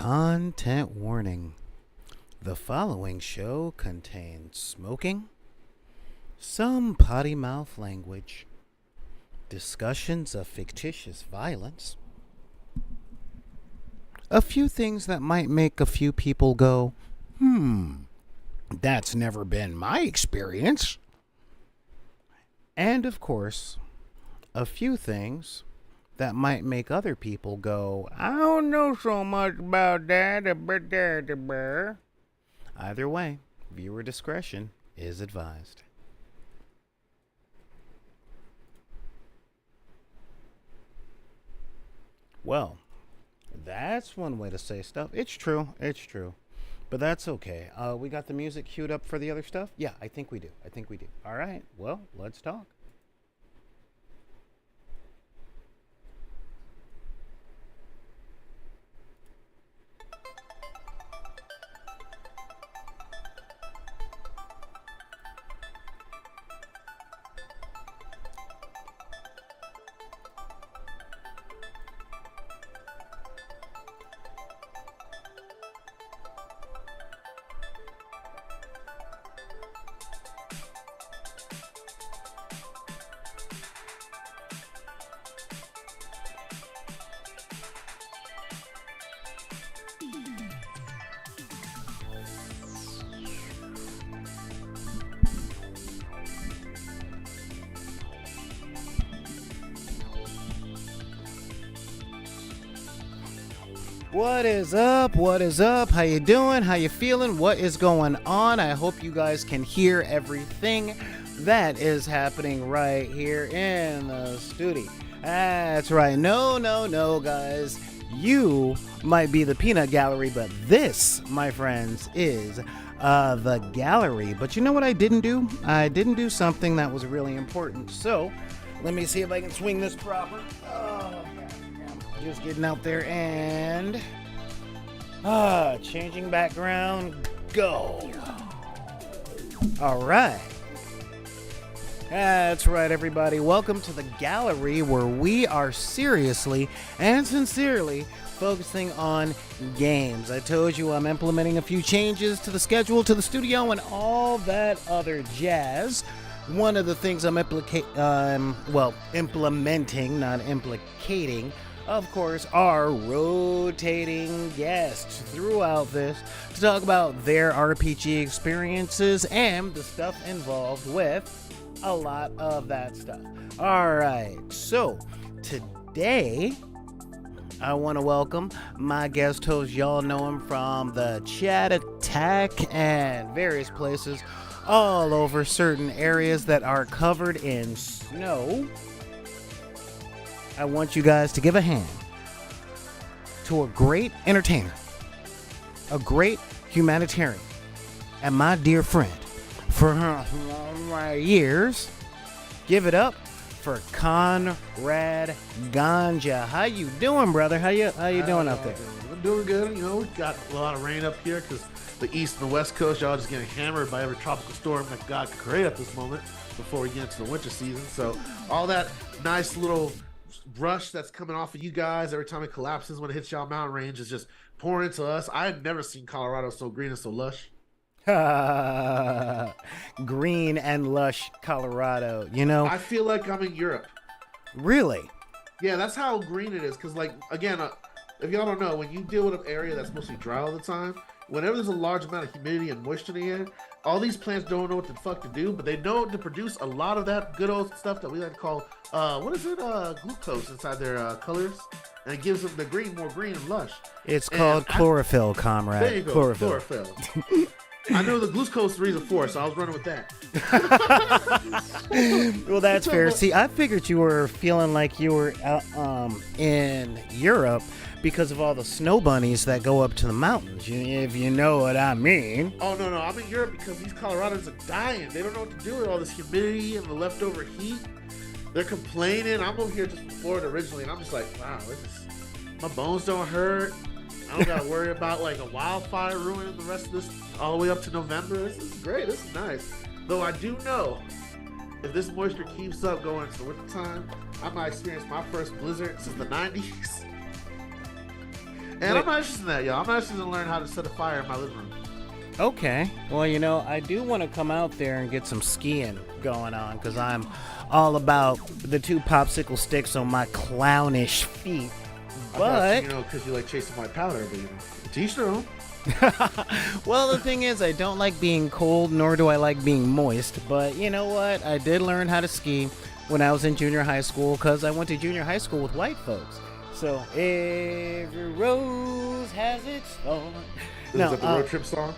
Content warning. The following show contains smoking, some potty mouth language, discussions of fictitious violence, a few things that might make a few people go, that's never been my experience. And of course, a few things that might make other people go, I don't know so much about that. Either way, viewer discretion is advised. Well, that's one way to say stuff. It's true. But that's okay. We got the music queued up for the other stuff? Yeah, I think we do. All right, well, let's talk. What is up? How you doing? How you feeling? What is going on? I hope you guys can hear everything that is happening right here in the studio. That's right. No, guys. You might be the peanut gallery, but this, my friends, is the gallery. But you know what I didn't do? I didn't do something that was really important. So, let me see if I can swing this proper. Just getting out there and changing background, go. All right. That's right, everybody. Welcome to the gallery, where we are seriously and sincerely focusing on games. I told you I'm implementing a few changes to the schedule, to the studio, and all that other jazz. One of the things I'm implementing, not implicating, of course, are rotating guests throughout this to talk about their RPG experiences and the stuff involved with a lot of that stuff. Alright, so today I want to welcome my guest host. Y'all know him from the Chat Attack and various places all over certain areas that are covered in snow. I want you guys to give a hand to a great entertainer, a great humanitarian, and my dear friend for my years. Give it up for Conrad Ganja. How you doing, brother? How you doing out there? I'm doing good. You know, we got a lot of rain up here because the east and the west coast, y'all just getting hammered by every tropical storm that God could create at this moment before we get into the winter season. So all that nice little brush that's coming off of you guys every time it collapses when it hits y'all mountain range is just pouring into us. I had never seen Colorado so green and so lush. Green and lush Colorado, you know. I feel like I'm in Europe. Really? Yeah, that's how green it is. Because, like, again, if y'all don't know, when you deal with an area that's mostly dry all the time, whenever there's a large amount of humidity and moisture in the air, all these plants don't know what the fuck to do, but they know to produce a lot of that good old stuff that we like to call, glucose inside their colors, and it gives them the green more green and lush. It's called chlorophyll, comrade. There you go, chlorophyll. I know the glucose is the reason for it, so I was running with that. Well, that's fair. See, I figured you were feeling like you were in Europe because of all the snow bunnies that go up to the mountains, if you know what I mean. Oh, no, I'm in Europe because these Coloradans are dying. They don't know what to do with all this humidity and the leftover heat. They're complaining. I'm over here just from Florida originally, and I'm just like, wow, my bones don't hurt. I don't got to worry about like a wildfire ruining the rest of this all the way up to November. This is great. This is nice. Though I do know if this moisture keeps up going into the wintertime, I might experience my first blizzard since the 90s. And I'm not interested in that, y'all. I'm not interested in learning how to set a fire in my living room. Okay. Well, I do want to come out there and get some skiing going on because I'm all about the 2 popsicle sticks on my clownish feet. But because you like chasing white powder, but to each their own. Well, the thing is, I don't like being cold, nor do I like being moist. But you know what? I did learn how to ski when I was in junior high school because I went to junior high school with white folks. So every rose has its thorn. Is that the road trip song?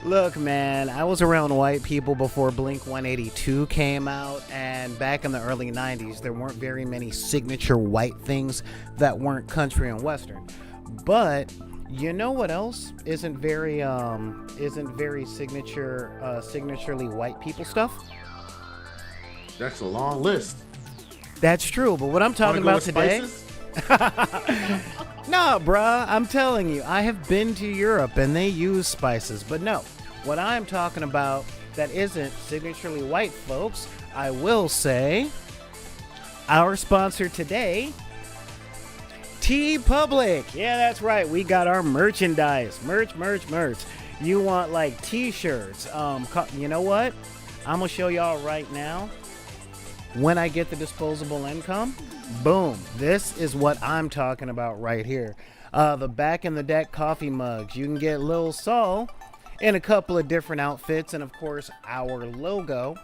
Look, man, I was around white people before Blink-182 came out, and back in the early 90s, there weren't very many signature white things that weren't country and western. But you know what else isn't very signaturely white people stuff? That's a long list. That's true, but what I'm talking about today... No, bruh, I'm telling you, I have been to Europe and they use spices. But no, what I'm talking about that isn't signaturely white, folks, I will say, our sponsor today, TeePublic. Yeah, that's right, we got our merchandise. Merch. You want like t-shirts. You know what? I'm gonna show y'all right now. When I get the disposable income, boom, this is what I'm talking about right here. The Back in the Deck coffee mugs. You can get Lil Saul in a couple of different outfits, and of course our logo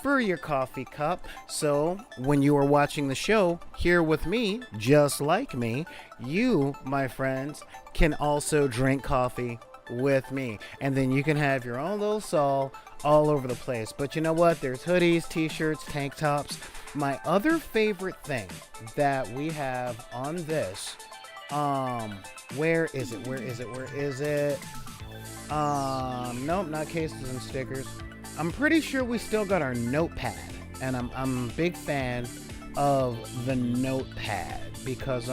for your coffee cup. So when you are watching the show here with me, just like me, you, my friends, can also drink coffee with me, and then you can have your own Lil Saul all over the place. But you know what? There's hoodies, t-shirts, tank tops. My other favorite thing that we have on this, where is it? Nope, not cases and stickers. I'm pretty sure we still got our notepad, and I'm a big fan of the notepad because,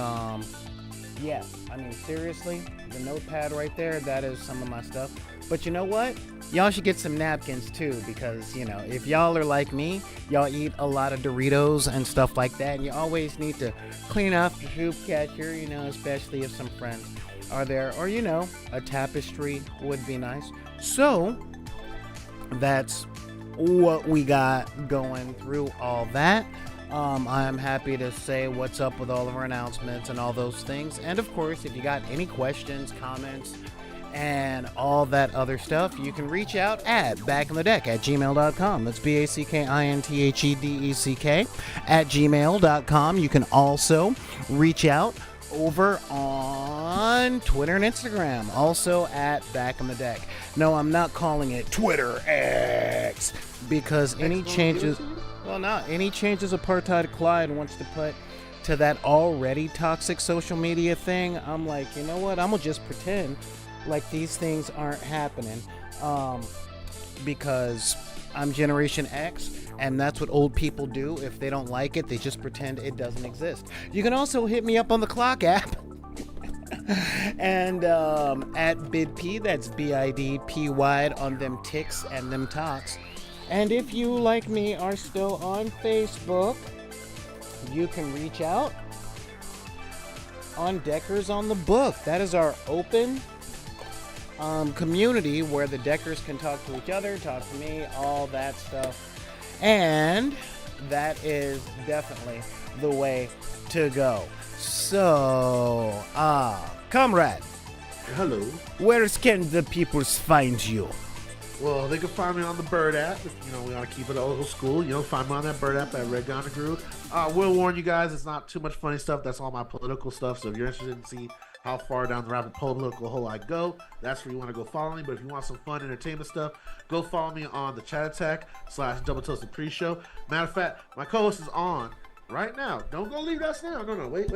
yeah, I mean, seriously, the notepad right there, that is some of my stuff. But you know what? Y'all should get some napkins too, because, if y'all are like me, y'all eat a lot of Doritos and stuff like that, and you always need to clean off your hoop catcher, especially if some friends are there, or, a tapestry would be nice. So, that's what we got going through all that. I'm happy to say what's up with all of our announcements and all those things. And of course, if you got any questions, comments, and all that other stuff, you can reach out at backinthedeck@gmail.com. That's BACKINTHEDECK @gmail.com. You can also reach out over on Twitter and Instagram, also at Back in the Deck. No, I'm not calling it Twitter X, because any changes Apartheid Clyde wants to put to that already toxic social media thing, I'm like, you know what? I'm gonna just pretend like these things aren't happening, because I'm Generation X, and that's what old people do. If they don't like it, they just pretend it doesn't exist. You can also hit me up on the Clock app. And at BidP, that's BIDPY on them ticks and them talks. And if you, like me, are still on Facebook, you can reach out on Deckers on the Book. That is our open community where the Deckers can talk to each other, talk to me, all that stuff. And that is definitely the way to go. So, comrade. Hello. Where can the peoples find you? Well, they can find me on the Bird app. If, we want to keep it old school. Find me on that Bird app at Red Gunner Group. Will warn you guys, it's not too much funny stuff. That's all my political stuff. So if you're interested in seeing how far down the rabbit political hole I go, that's where you want to go follow me. But if you want some fun entertainment stuff, go follow me on the Chat Attack / Double Toasted Pre-Show. Matter of fact, my co-host is on right now. Don't go leave us now. No, wait.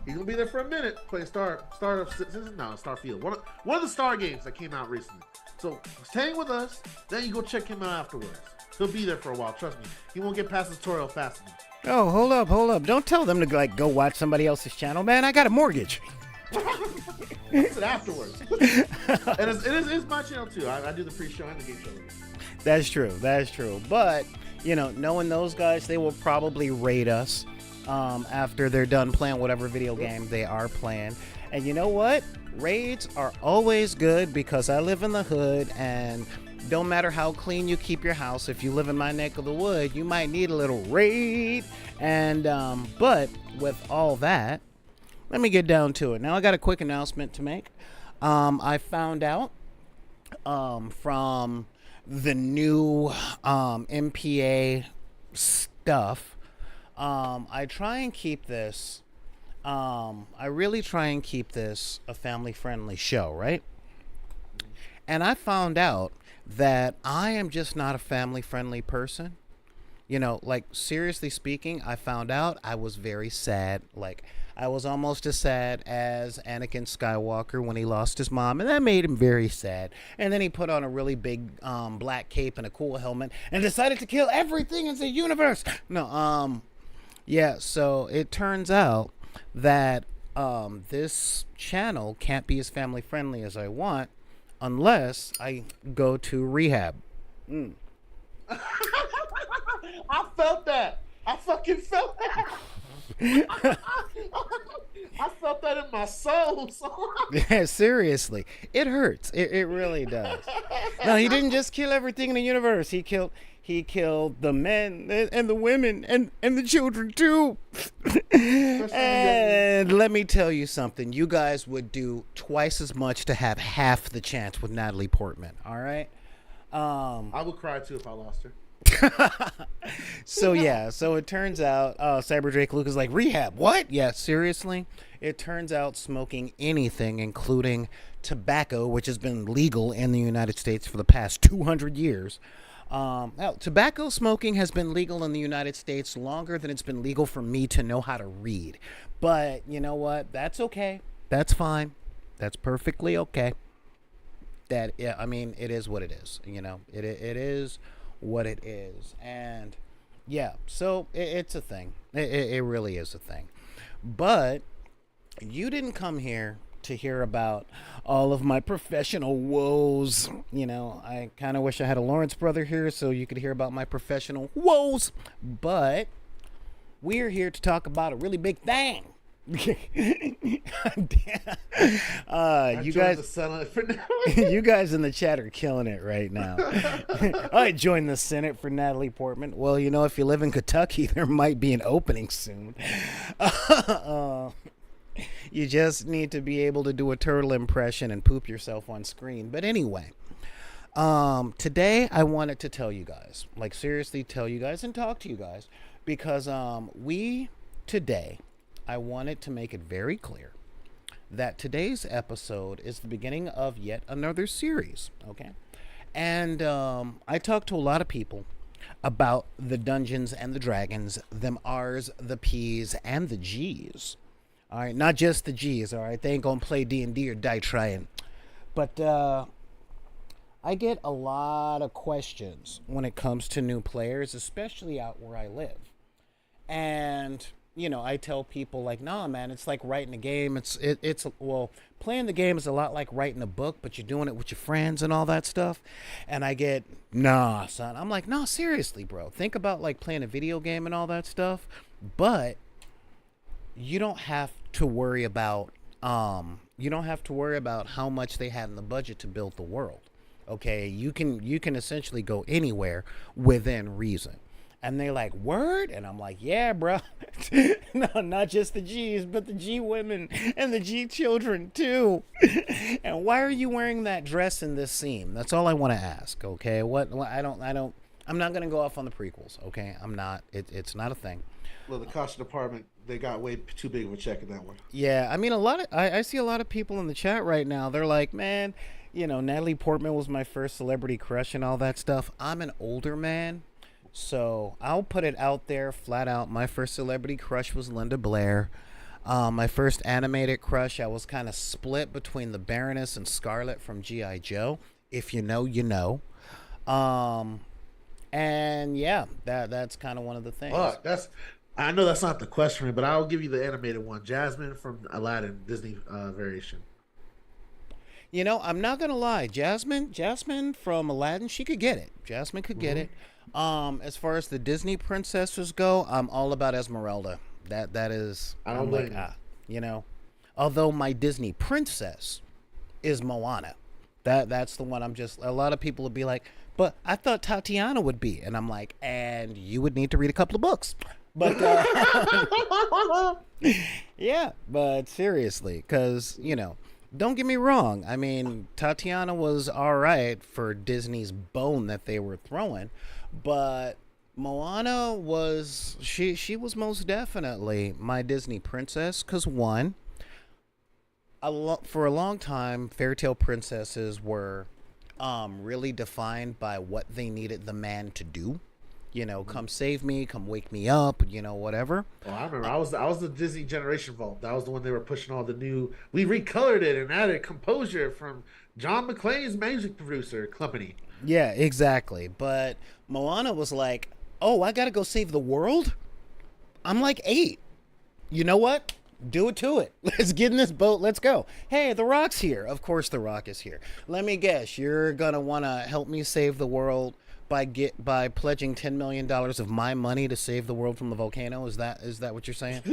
He's gonna be there for a minute. Playing Starfield. One of the Star games that came out recently. So hang with us. Then you go check him out afterwards. He'll be there for a while. Trust me. He won't get past the tutorial fast enough. Oh, hold up. Don't tell them to go watch somebody else's channel, man. I got a mortgage. I said afterwards. And it's my channel too. I do the pre-show and the game show. That's true. But knowing those guys, they will probably rate us after they're done playing whatever video game they are playing. And you know what? Raids are always good because I live in the hood, and don't matter how clean you keep your house, if you live in my neck of the wood, you might need a little raid. And but with all that, let me get down to it. Now I got a quick announcement to make. I found out from the new MPA stuff. I try and keep this. I really try and keep this a family-friendly show, right? And I found out that I am just not a family-friendly person. You know, like, seriously speaking, I found out I was very sad. Like, I was almost as sad as Anakin Skywalker when he lost his mom, and that made him very sad. And then he put on a really big black cape and a cool helmet and decided to kill everything in the universe. No, yeah, so it turns out that this channel can't be as family-friendly as I want unless I go to rehab. I felt that. I fucking felt that. I felt that in my soul. Yeah, seriously. It hurts. It really does. No, he didn't just kill everything in the universe. He killed the men and the women and the children too. And let me tell you something. You guys would do twice as much to have half the chance with Natalie Portman. All right? I would cry too if I lost her. So yeah, so it turns out Cyber Drake Luke is like, rehab, what? Yeah, seriously? It turns out smoking anything, including tobacco, which has been legal in the United States for the past 200 years. Now, tobacco smoking has been legal in the United States longer than it's been legal for me to know how to read. But you know what? That's okay. That's fine. That's perfectly okay. That, yeah, I mean, it is what it is. You know, it is what it is. And yeah, so it's a thing. It really is a thing. But you didn't come here to hear about all of my professional woes. You know, I kind of wish I had a Lawrence brother here so you could hear about my professional woes. But we're here to talk about a really big thing. You guys, you guys in the chat are killing it right now. I joined the Senate for Natalie Portman. Well, you know, if you live in Kentucky, there might be an opening soon. You just need to be able to do a turtle impression and poop yourself on screen. But anyway, today I wanted to tell you guys, like seriously tell you guys and talk to you guys, because I wanted to make it very clear that today's episode is the beginning of yet another series, okay? And I talked to a lot of people about the Dungeons and the Dragons, them R's, the P's, and the G's. All right, not just the G's, all right? They ain't gonna play D&D or die trying. But I get a lot of questions when it comes to new players, especially out where I live. And you know, I tell people like, nah, man, it's like writing a game. Well, playing the game is a lot like writing a book, but you're doing it with your friends and all that stuff. And I get, nah, son. I'm like, nah, seriously, bro. Think about like playing a video game and all that stuff, but you don't have to worry about how much they had in the budget to build the world. Okay, you can essentially go anywhere within reason. And they're like, word? And I'm like, yeah, bro. No, not just the G's, but the G women and the G children too. And why are you wearing that dress in this scene? That's all I want to ask, okay? I'm not going to go off on the prequels, okay? I'm not. It's not a thing. Well, the costume department, they got way too big of a check in that one. Yeah, I mean, I see a lot of people in the chat right now. They're like, man, you know, Natalie Portman was my first celebrity crush and all that stuff. I'm an older man. So I'll put it out there flat out. My first celebrity crush was Linda Blair. My first animated crush, I was kind of split between the Baroness and Scarlet from G.I. Joe. If you know, you know. And yeah, that's kind of one of the things. I know that's not the question, but I'll give you the animated one. Jasmine from Aladdin, Disney variation. You know, I'm not gonna lie. Jasmine from Aladdin, she could get it. Jasmine could get it. As far as the Disney princesses go, I'm all about Esmeralda. That is. I don't I'm blame like, you. you know. Although my Disney princess is Moana. That's the one. I'm just. A lot of people would be like, but I thought Tatiana would be, and I'm like, and you would need to read a couple of books. But yeah, but seriously, because don't get me wrong. I mean, Tatiana was all right for Disney's bone that they were throwing, but Moana was she was most definitely my Disney princess. Cause one, for a long time, fairy tale princesses were really defined by what they needed the man to do. Come save me, come wake me up, whatever. Oh, I remember. I was the Disney Generation Vault. That was the one they were pushing all the new. We recolored it and added composure from John McClane's music producer company. Yeah, exactly. But Moana was like, "Oh, I gotta go save the world." I'm like 8. You know what? Do it to it. Let's get in this boat. Let's go. Hey, the Rock's here. Of course, the Rock is here. Let me guess. You're gonna wanna help me save the world by pledging $10 million of my money to save the world from the volcano. Is that what you're saying? I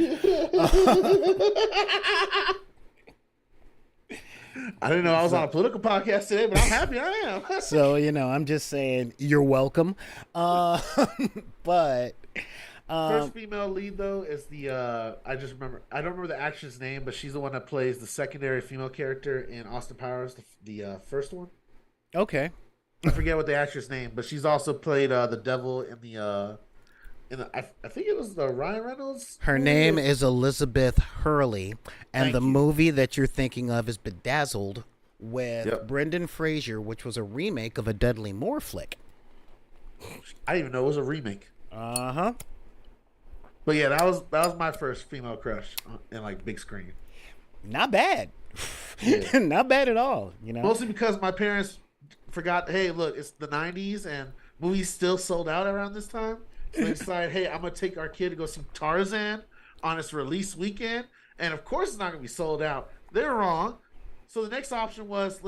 didn't know I was on a political podcast today, but I'm happy I am. So I'm just saying you're welcome. But first female lead though is the I don't remember the actress name, but she's the one that plays the secondary female character in Austin Powers, the first one. Okay. I forget what the actress name, but she's also played the devil in the I think it was the Ryan Reynolds. Her name is Elizabeth Hurley, and the movie that you're thinking of is Bedazzled with Brendan Fraser, which was a remake of a Dudley Moore flick. I didn't even know it was a remake. Uh-huh. But yeah, that was my first female crush in like big screen. Not bad. Yeah. Not bad at all, Mostly because my parents forgot, hey, look, it's the 90s and movies still sold out around this time. So they decided, hey, I'm going to take our kid to go see Tarzan on its release weekend. And of course it's not going to be sold out. They're wrong. So the next option was,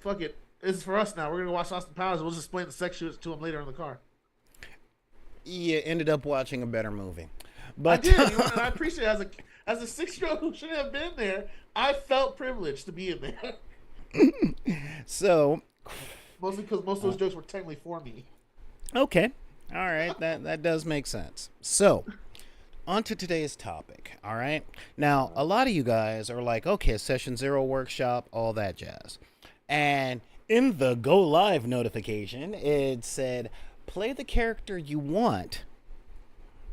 fuck it. It's for us now. We're going to watch Austin Powers. We'll just explain the sex to them later in the car. You ended up watching a better movie. But I did. And I appreciate it. As a 6-year-old who shouldn't have been there, I felt privileged to be in there. So... Mostly because most of those jokes were technically for me. Okay. All right. That does make sense. So, on to today's topic. All right. Now, a lot of you guys are like, okay, Session 0 workshop, all that jazz. And in the go live notification, it said, play the character you want,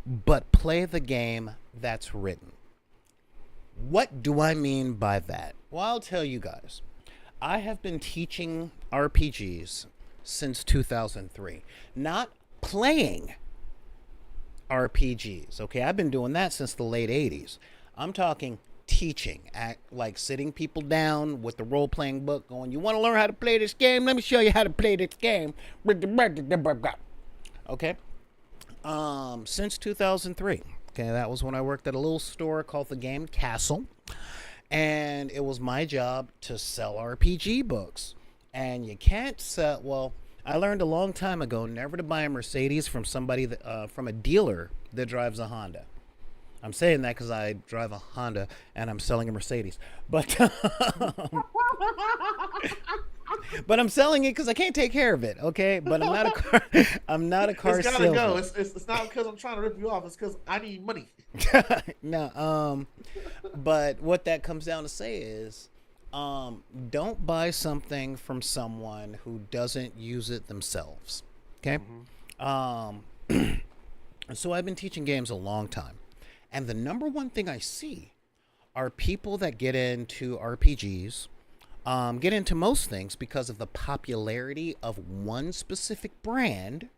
but play the game that's written. What do I mean by that? Well, I'll tell you guys. I have been teaching RPGs since 2003. Not playing RPGs, okay? I've been doing that since the late 80s. I'm talking teaching, like sitting people down with the role-playing book going, you want to learn how to play this game? Let me show you how to play this game. Okay? Since 2003. Okay, that was when I worked at a little store called the Game Castle. And it was my job to sell RPG books. And you can't sell, well, I learned a long time ago never to buy a Mercedes from somebody from a dealer that drives a Honda. I'm saying that because I drive a Honda and I'm selling a Mercedes. But but I'm selling it because I can't take care of it, okay? But I'm not a car It's gotta salesman. go. It's not because I'm trying to rip you off. It's because I need money. No, but what that comes down to say is, don't buy something from someone who doesn't use it themselves. Okay. So I've been teaching games a long time, and the number one thing I see are people that get into RPGs, get into most things because of the popularity of one specific brand.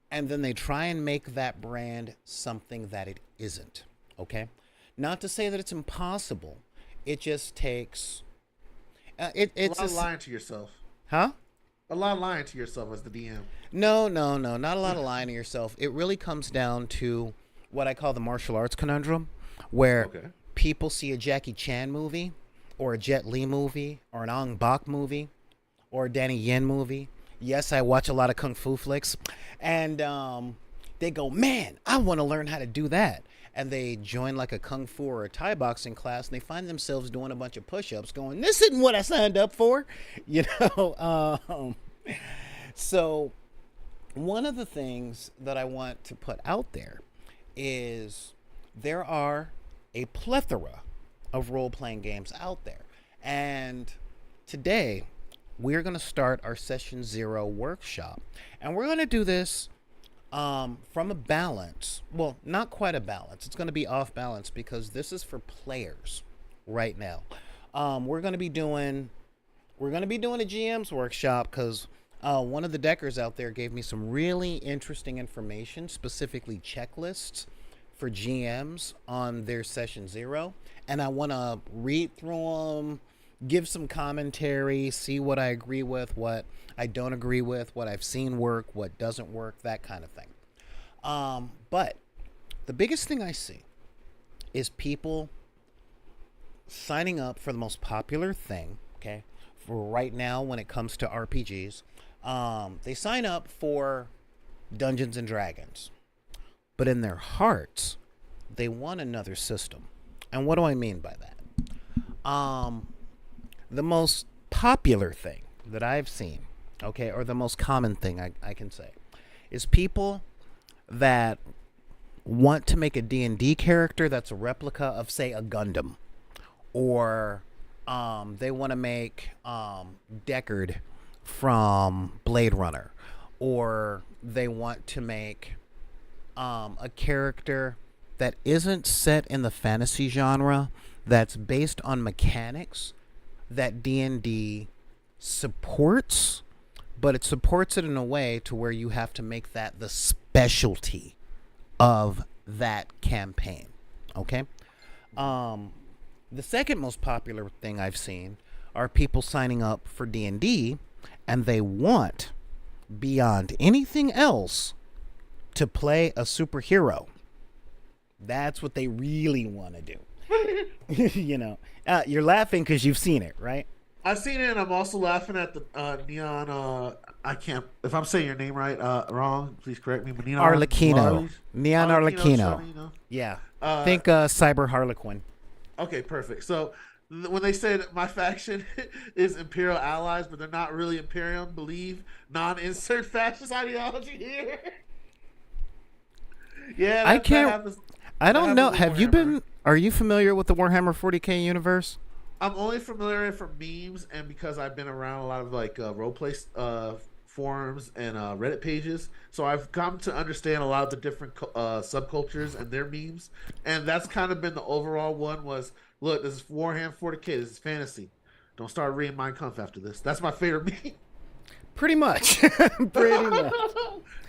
And then they try and make that brand something that it isn't. Okay? Not to say that it's impossible. It just takes... it's a lot of lying to yourself. Huh? A lot of lying to yourself as the DM. No. Not a lot of lying to yourself. It really comes down to what I call the martial arts conundrum, where people see a Jackie Chan movie, or a Jet Li movie, or an Ong Bak movie, or a Danny Yen movie. Yes, I watch a lot of kung fu flicks, and they go, man, I want to learn how to do that. and they join like a kung fu or a Thai boxing class, and they find themselves doing a bunch of push-ups, going, "This isn't what I signed up for," you know. So one of the things that I want to put out there is there are a plethora of role-playing games out there, and today we're going to start our session 0 workshop, and we're going to do this from a balance. Well, not quite a balance. It's going to be off balance because this is for players right now. We're going to be doing a GM's workshop because one of the deckers out there gave me some really interesting information, specifically checklists for GMs on their session 0, and I want to read through them, give some commentary, see what I agree with, what I don't agree with, what I've seen work, what doesn't work, that kind of thing. But the biggest thing I see is people signing up for the most popular thing, okay, for right now when it comes to RPGs. They sign up for Dungeons and Dragons, but in their hearts, they want another system. And what do I mean by that? The most popular thing that I've seen, okay, or the most common thing I can say, is people that want to make a D&D character that's a replica of, say, a Gundam, or they want to make Deckard from Blade Runner, or they want to make a character that isn't set in the fantasy genre, that's based on mechanics that D&D supports, but it supports it in a way to where you have to make that the specialty of that campaign. Okay? The second most popular thing I've seen are people signing up for D&D, and they want, beyond anything else, to play a superhero. That's what they really want to do. You know, you're laughing because you've seen it, right? I've seen it, and I'm also laughing at the neon. I can't. If I'm saying your name right, wrong, please correct me. But Neon Arlecchino, Neon Arlecchino. You know? Yeah, think Cyber Harlequin. Okay, perfect. So when they said my faction is Imperial allies, but they're not really Imperial, believe non-insert fascist ideology here. Yeah, I can't. I don't know. Have you been? Are you familiar with the Warhammer 40K universe? I'm only familiar from memes and because I've been around a lot of like roleplay forums and Reddit pages, so I've come to understand a lot of the different subcultures and their memes, and that's kind of been the overall one. Was look, this is Warhammer 40K. This is fantasy. Don't start reading Mein Kampf after this. That's my favorite meme. Pretty much. Pretty much.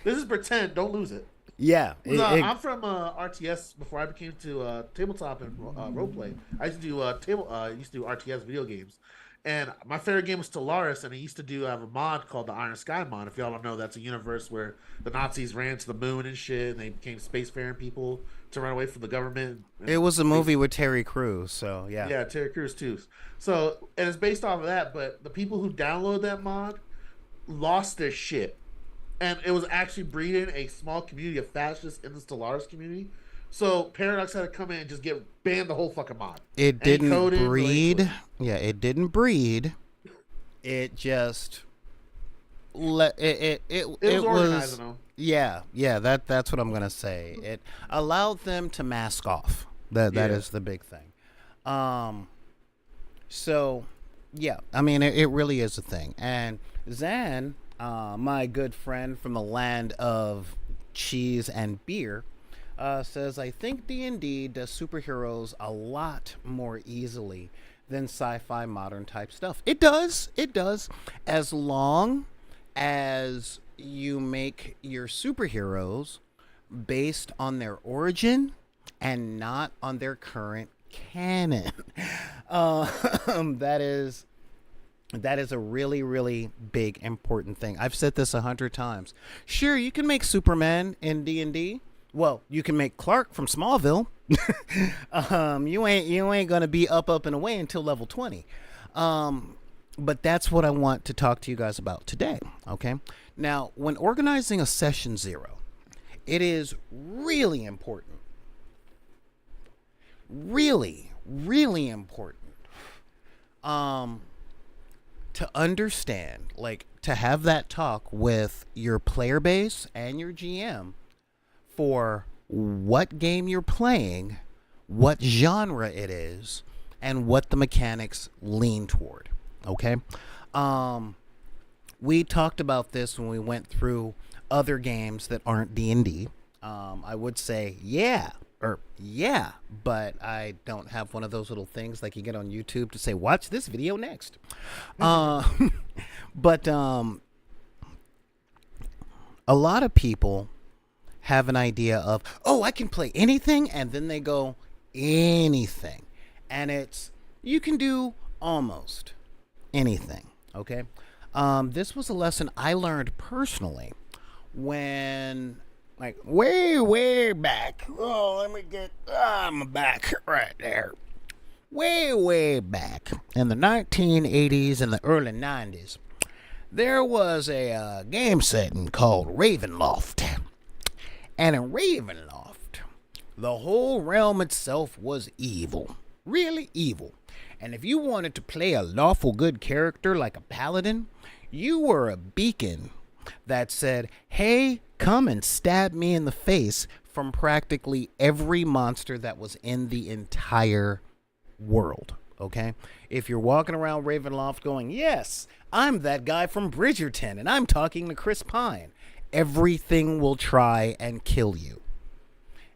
This is pretend. Don't lose it. Yeah, I'm from RTS before I became to tabletop and roleplay. I used to do RTS video games, and my favorite game was Stellaris. And I used to have a mod called the Iron Sky mod. If y'all don't know, that's a universe where the Nazis ran to the moon and shit, and they became spacefaring people to run away from the government. It was a movie with Terry Crews, so yeah. Yeah, Terry Crews too. So, and it's based off of that, but the people who download that mod lost their shit. And it was actually breeding a small community of fascists in the Stellaris community. So Paradox had to come in and just ban the whole fucking mod. It didn't breed. Yeah, it didn't breed. It just it was organizing them. Yeah. That's what I'm gonna say. It allowed them to mask off. That is the big thing. So yeah, I mean it really is a thing. And Zan, my good friend from the land of cheese and beer, says, I think D&D does superheroes a lot more easily than sci-fi modern type stuff. It does, as long as you make your superheroes based on their origin and not on their current canon. That is a really, really big, important thing. I've said this 100 times. Sure, you can make Superman in D&D. Well, you can make Clark from Smallville. You ain't gonna be up and away until level 20. But that's what I want to talk to you guys about today. Okay. Now, when organizing a session 0, it is really important really, really important to understand, like to have that talk with your player base and your GM for what game you're playing, what genre it is, and what the mechanics lean toward. Okay? We talked about this when we went through other games that aren't D&D. I would say, yeah, but I don't have one of those little things like you get on YouTube to say, watch this video next. But a lot of people have an idea of, oh, I can play anything, and then they go, anything. And it's, you can do almost anything, okay? This was a lesson I learned personally when, like, way back. Oh, let me get, I'm back right there. Way back in the 1980s and the early 90s, there was a game setting called Ravenloft. And in Ravenloft, the whole realm itself was evil. Really evil. And if you wanted to play a lawful good character like a paladin, you were a beacon that said, hey, come and stab me in the face from practically every monster that was in the entire world. Okay? If you're walking around Ravenloft going, yes, I'm that guy from Bridgerton and I'm talking to Chris Pine, everything will try and kill you.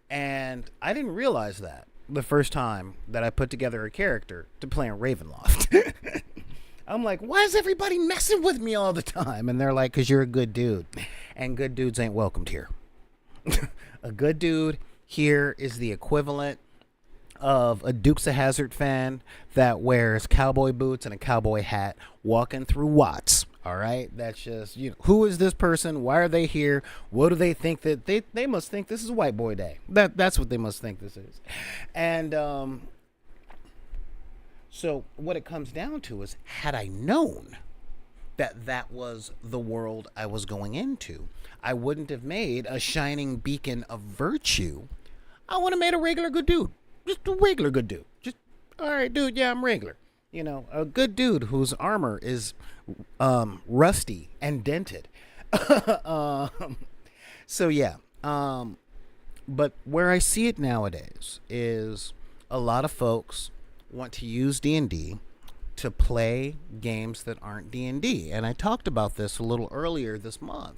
And I didn't realize that the first time that I put together a character to play in Ravenloft. I'm like, why is everybody messing with me all the time? And they're like, because you're a good dude. And good dudes ain't welcomed here. A good dude here is the equivalent of a Dukes of Hazzard fan that wears cowboy boots and a cowboy hat walking through Watts. All right, that's just, you know, who is this person? Why are they here? What do they think that they must think this is White Boy Day? That's what they must think this is. And so what it comes down to is, had I known that that was the world I was going into, I wouldn't have made a shining beacon of virtue. I would have made a regular good dude, just a regular good dude. Just, all right, dude, yeah, I'm regular. You know, a good dude whose armor is rusty and dented. So yeah, but where I see it nowadays is a lot of folks want to use D&D to play games that aren't D&D, and I talked about this a little earlier this month.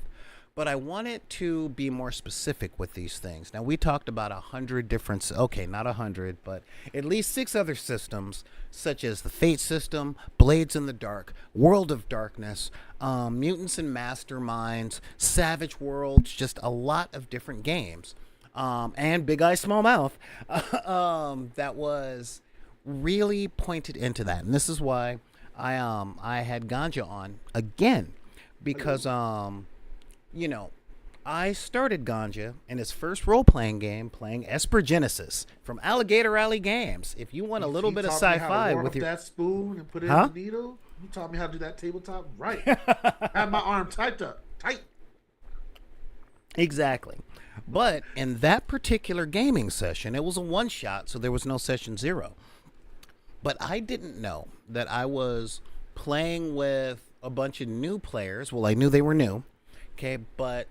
But I wanted to be more specific with these things. Now, we talked about 100 different, okay, not 100, but at least 6 other systems, such as the Fate system, Blades in the Dark, World of Darkness, Mutants and Masterminds, Savage Worlds, just a lot of different games. And Big Eye, Small Mouth, that was really pointed into that. And this is why I had Ganja on again, because you know, I started Ganja in his first role-playing game playing Esper Genesis from Alligator Alley Games. If you want a little bit of sci-fi with your that spoon and put it in the needle, you taught me how to do that tabletop right. Have my arm tight. Exactly. But in that particular gaming session, it was a one-shot, so there was no session 0. But I didn't know that I was playing with a bunch of new players. Well, I knew they were new. Okay, but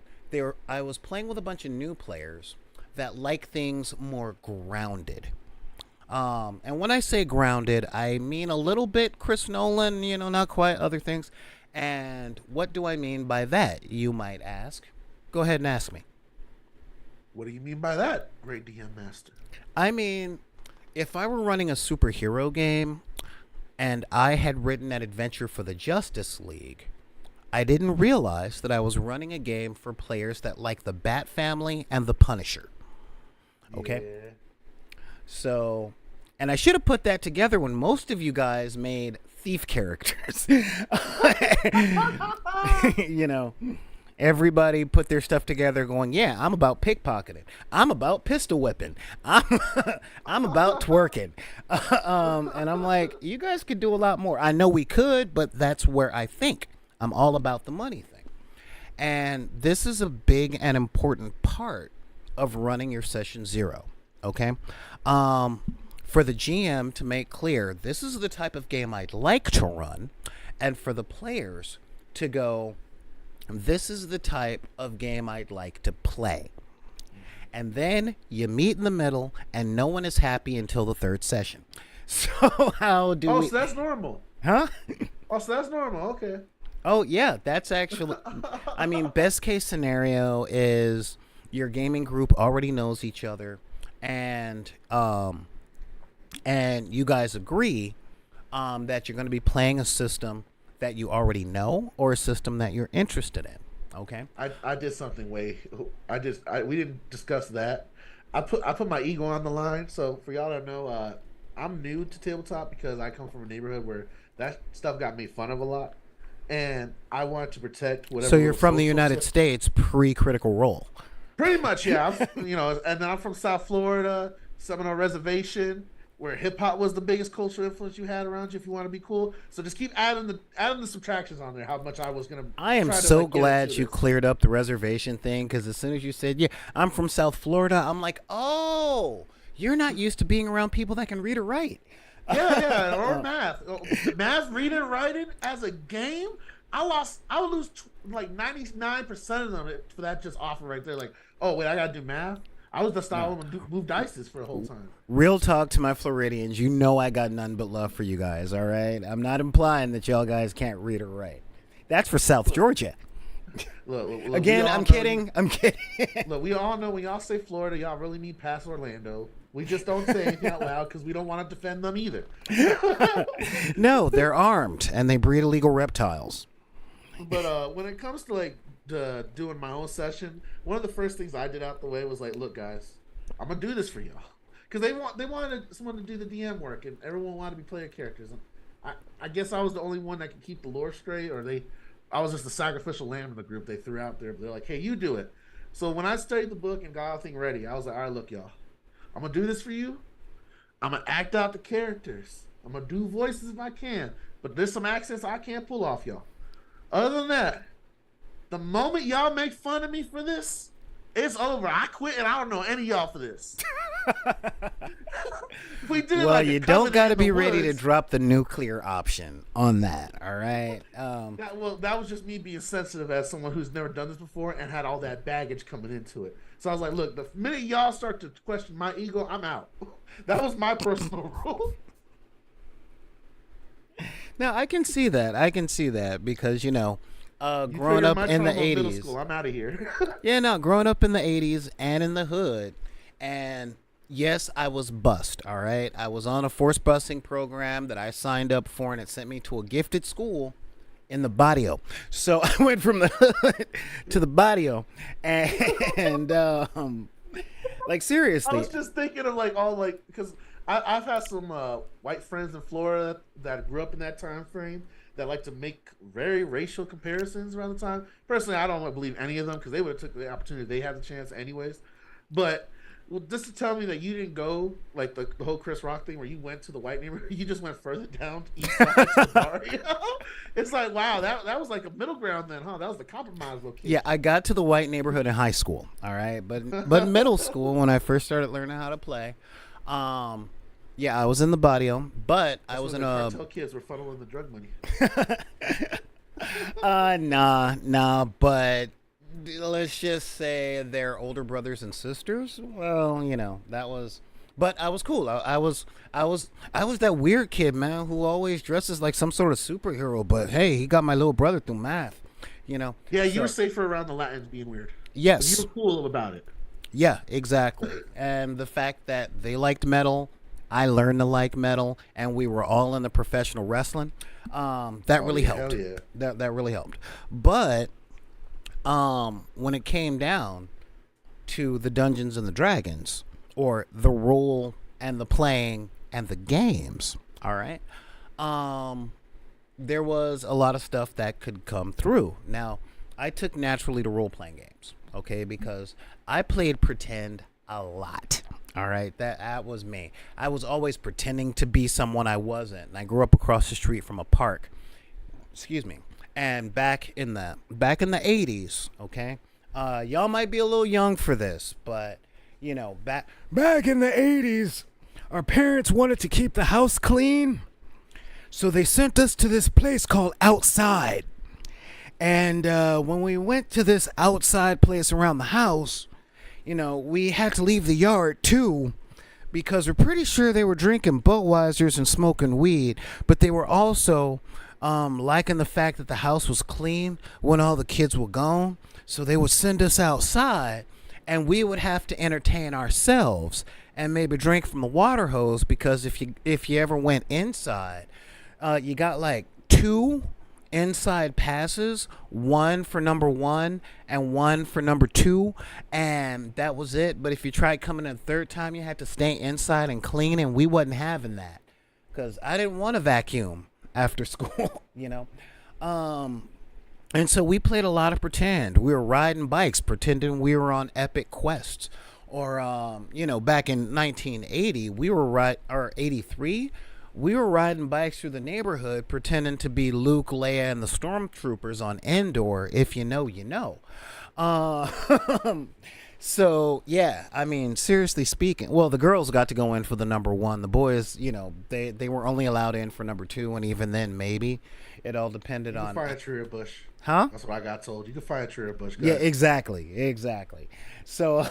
I was playing with a bunch of new players that like things more grounded. And when I say grounded, I mean a little bit Chris Nolan, you know, not quite other things. And what do I mean by that, you might ask? Go ahead and ask me. What do you mean by that, great DM master? I mean, if I were running a superhero game and I had written an adventure for the Justice League, I didn't realize that I was running a game for players that like the Bat Family and the Punisher. Okay? Yeah. So, and I should have put that together when most of you guys made thief characters. You know, everybody put their stuff together going, yeah, I'm about pickpocketing. I'm about pistol whipping. I'm about twerking. And I'm like, you guys could do a lot more. I know we could, but that's where I think. I'm all about the money thing. And this is a big and important part of running your session 0. Okay? for the GM to make clear this is the type of game I'd like to run, and for the players to go, this is the type of game I'd like to play. And then you meet in the middle, and no one is happy until the third session. So how do we... Oh, so that's normal. Huh? Oh, so that's normal. Okay. Oh, yeah, that's actually... I mean, best case scenario is your gaming group already knows each other, and you guys agree that you're going to be playing a system that you already know or a system that you're interested in. Okay. I did something we didn't discuss that. I put my ego on the line. So for y'all that know, I'm new to tabletop because I come from a neighborhood where that stuff got made fun of a lot, and I wanted to protect whatever. So you're from the United States pre-Critical Role. Pretty much, yeah. And then I'm from South Florida, Seminole Reservation, where hip hop was the biggest cultural influence you had around you if you want to be cool. So just keep adding the subtractions on there. How much I was gonna. I am so glad you cleared up the reservation thing, because as soon as you said, "Yeah, I'm from South Florida," I'm like, "Oh, you're not used to being around people that can read or write." Yeah, or math. Math, reading, writing as a game. I would lose like 99% of them for that just offer right there. Like, oh wait, I gotta do math. I was the style to move dices for the whole time. Real talk to my Floridians, you know I got none but love for you guys, all right? I'm not implying that y'all guys can't read or write. That's for South Georgia. Look, again, I'm kidding. Look, we all know when y'all say Florida, y'all really mean past Orlando. We just don't say anything out loud because we don't want to defend them either. No, they're armed, and they breed illegal reptiles. But when it comes to like doing my own session, one of the first things I did out the way was like, look, guys, I'm gonna do this for y'all, because they wanted someone to do the DM work, and everyone wanted to be player characters. And I guess I was the only one that could keep the lore straight, or I was just the sacrificial lamb in the group they threw out there. They're like, hey, you do it. So when I studied the book and got everything ready, I was like, all right, look, y'all, I'm gonna do this for you. I'm gonna act out the characters. I'm gonna do voices if I can, but there's some accents I can't pull off, y'all. Other than that, the moment y'all make fun of me for this, it's over. I quit, and I don't know any of y'all for this. We did well, like you don't got to be ready to drop the nuclear option on that, all right? That was just me being sensitive as someone who's never done this before and had all that baggage coming into it. So I was like, look, the minute y'all start to question my ego, I'm out. That was my personal rule. Now, I can see that because, growing up in the 80s. I'm out of here. Yeah, no, growing up in the 80s and in the hood. And yes, I was bussed, all right? I was on a forced busing program that I signed up for, and it sent me to a gifted school in the barrio. So I went from the hood to the barrio. And like, seriously. I was just thinking of because I've had some white friends in Florida that grew up in that time frame that like to make very racial comparisons around the time. Personally, I don't believe any of them because they would have took the opportunity. They had the chance anyways. But just to tell me that you didn't go like the whole Chris Rock thing where you went to the white neighborhood, you just went further down to east side to the barrio. It's like, wow, that was like a middle ground then, huh? That was the compromise location. Yeah, I got to the white neighborhood in high school, all right? But middle school, when I first started learning how to play, yeah, I was in the barrio, but I was in a... Cartel kids were funneling the drug money. Nah, but let's just say they're older brothers and sisters. Well, that was... But I was cool. I was that weird kid, man, who always dresses like some sort of superhero, but hey, he got my little brother through math, Yeah, you were safer around the Latins being weird. Yes. But you were cool about it. Yeah, exactly. And the fact that they liked metal... I learned to like metal, and we were all in the professional wrestling. That really helped. Yeah. That really helped. But when it came down to the Dungeons and the Dragons, or the role and the playing and the games, all right, there was a lot of stuff that could come through. Now, I took naturally to role-playing games, okay, because I played pretend a lot. All right, that was me. I was always pretending to be someone I wasn't. And I grew up across the street from a park. Excuse me. And back in the 80s, okay? Y'all might be a little young for this, but back in the 80s, our parents wanted to keep the house clean, so they sent us to this place called Outside. And when we went to this outside place around the house, we had to leave the yard too, because we're pretty sure they were drinking Budweisers and smoking weed, but they were also liking the fact that the house was clean when all the kids were gone. So they would send us outside, and we would have to entertain ourselves and maybe drink from the water hose, because if you ever went inside, you got like 2 inside passes, one for number 1 and one for number 2, and that was it. But if you tried coming a third time, you had to stay inside and clean, and we wasn't having that because I didn't want to vacuum after school. And so we played a lot of pretend. We were riding bikes pretending we were on epic quests, or back in 1980 or 83, we were riding bikes through the neighborhood pretending to be Luke, Leia, and the stormtroopers on Endor. If you know, you know. So, yeah, I mean, seriously speaking, well, the girls got to go in for the number 1. The boys, they were only allowed in for number 2, and even then, maybe. It all depended on... Find a tree or bush. Huh? That's what I got told. You can find a tree or bush, guys. Yeah, exactly. So,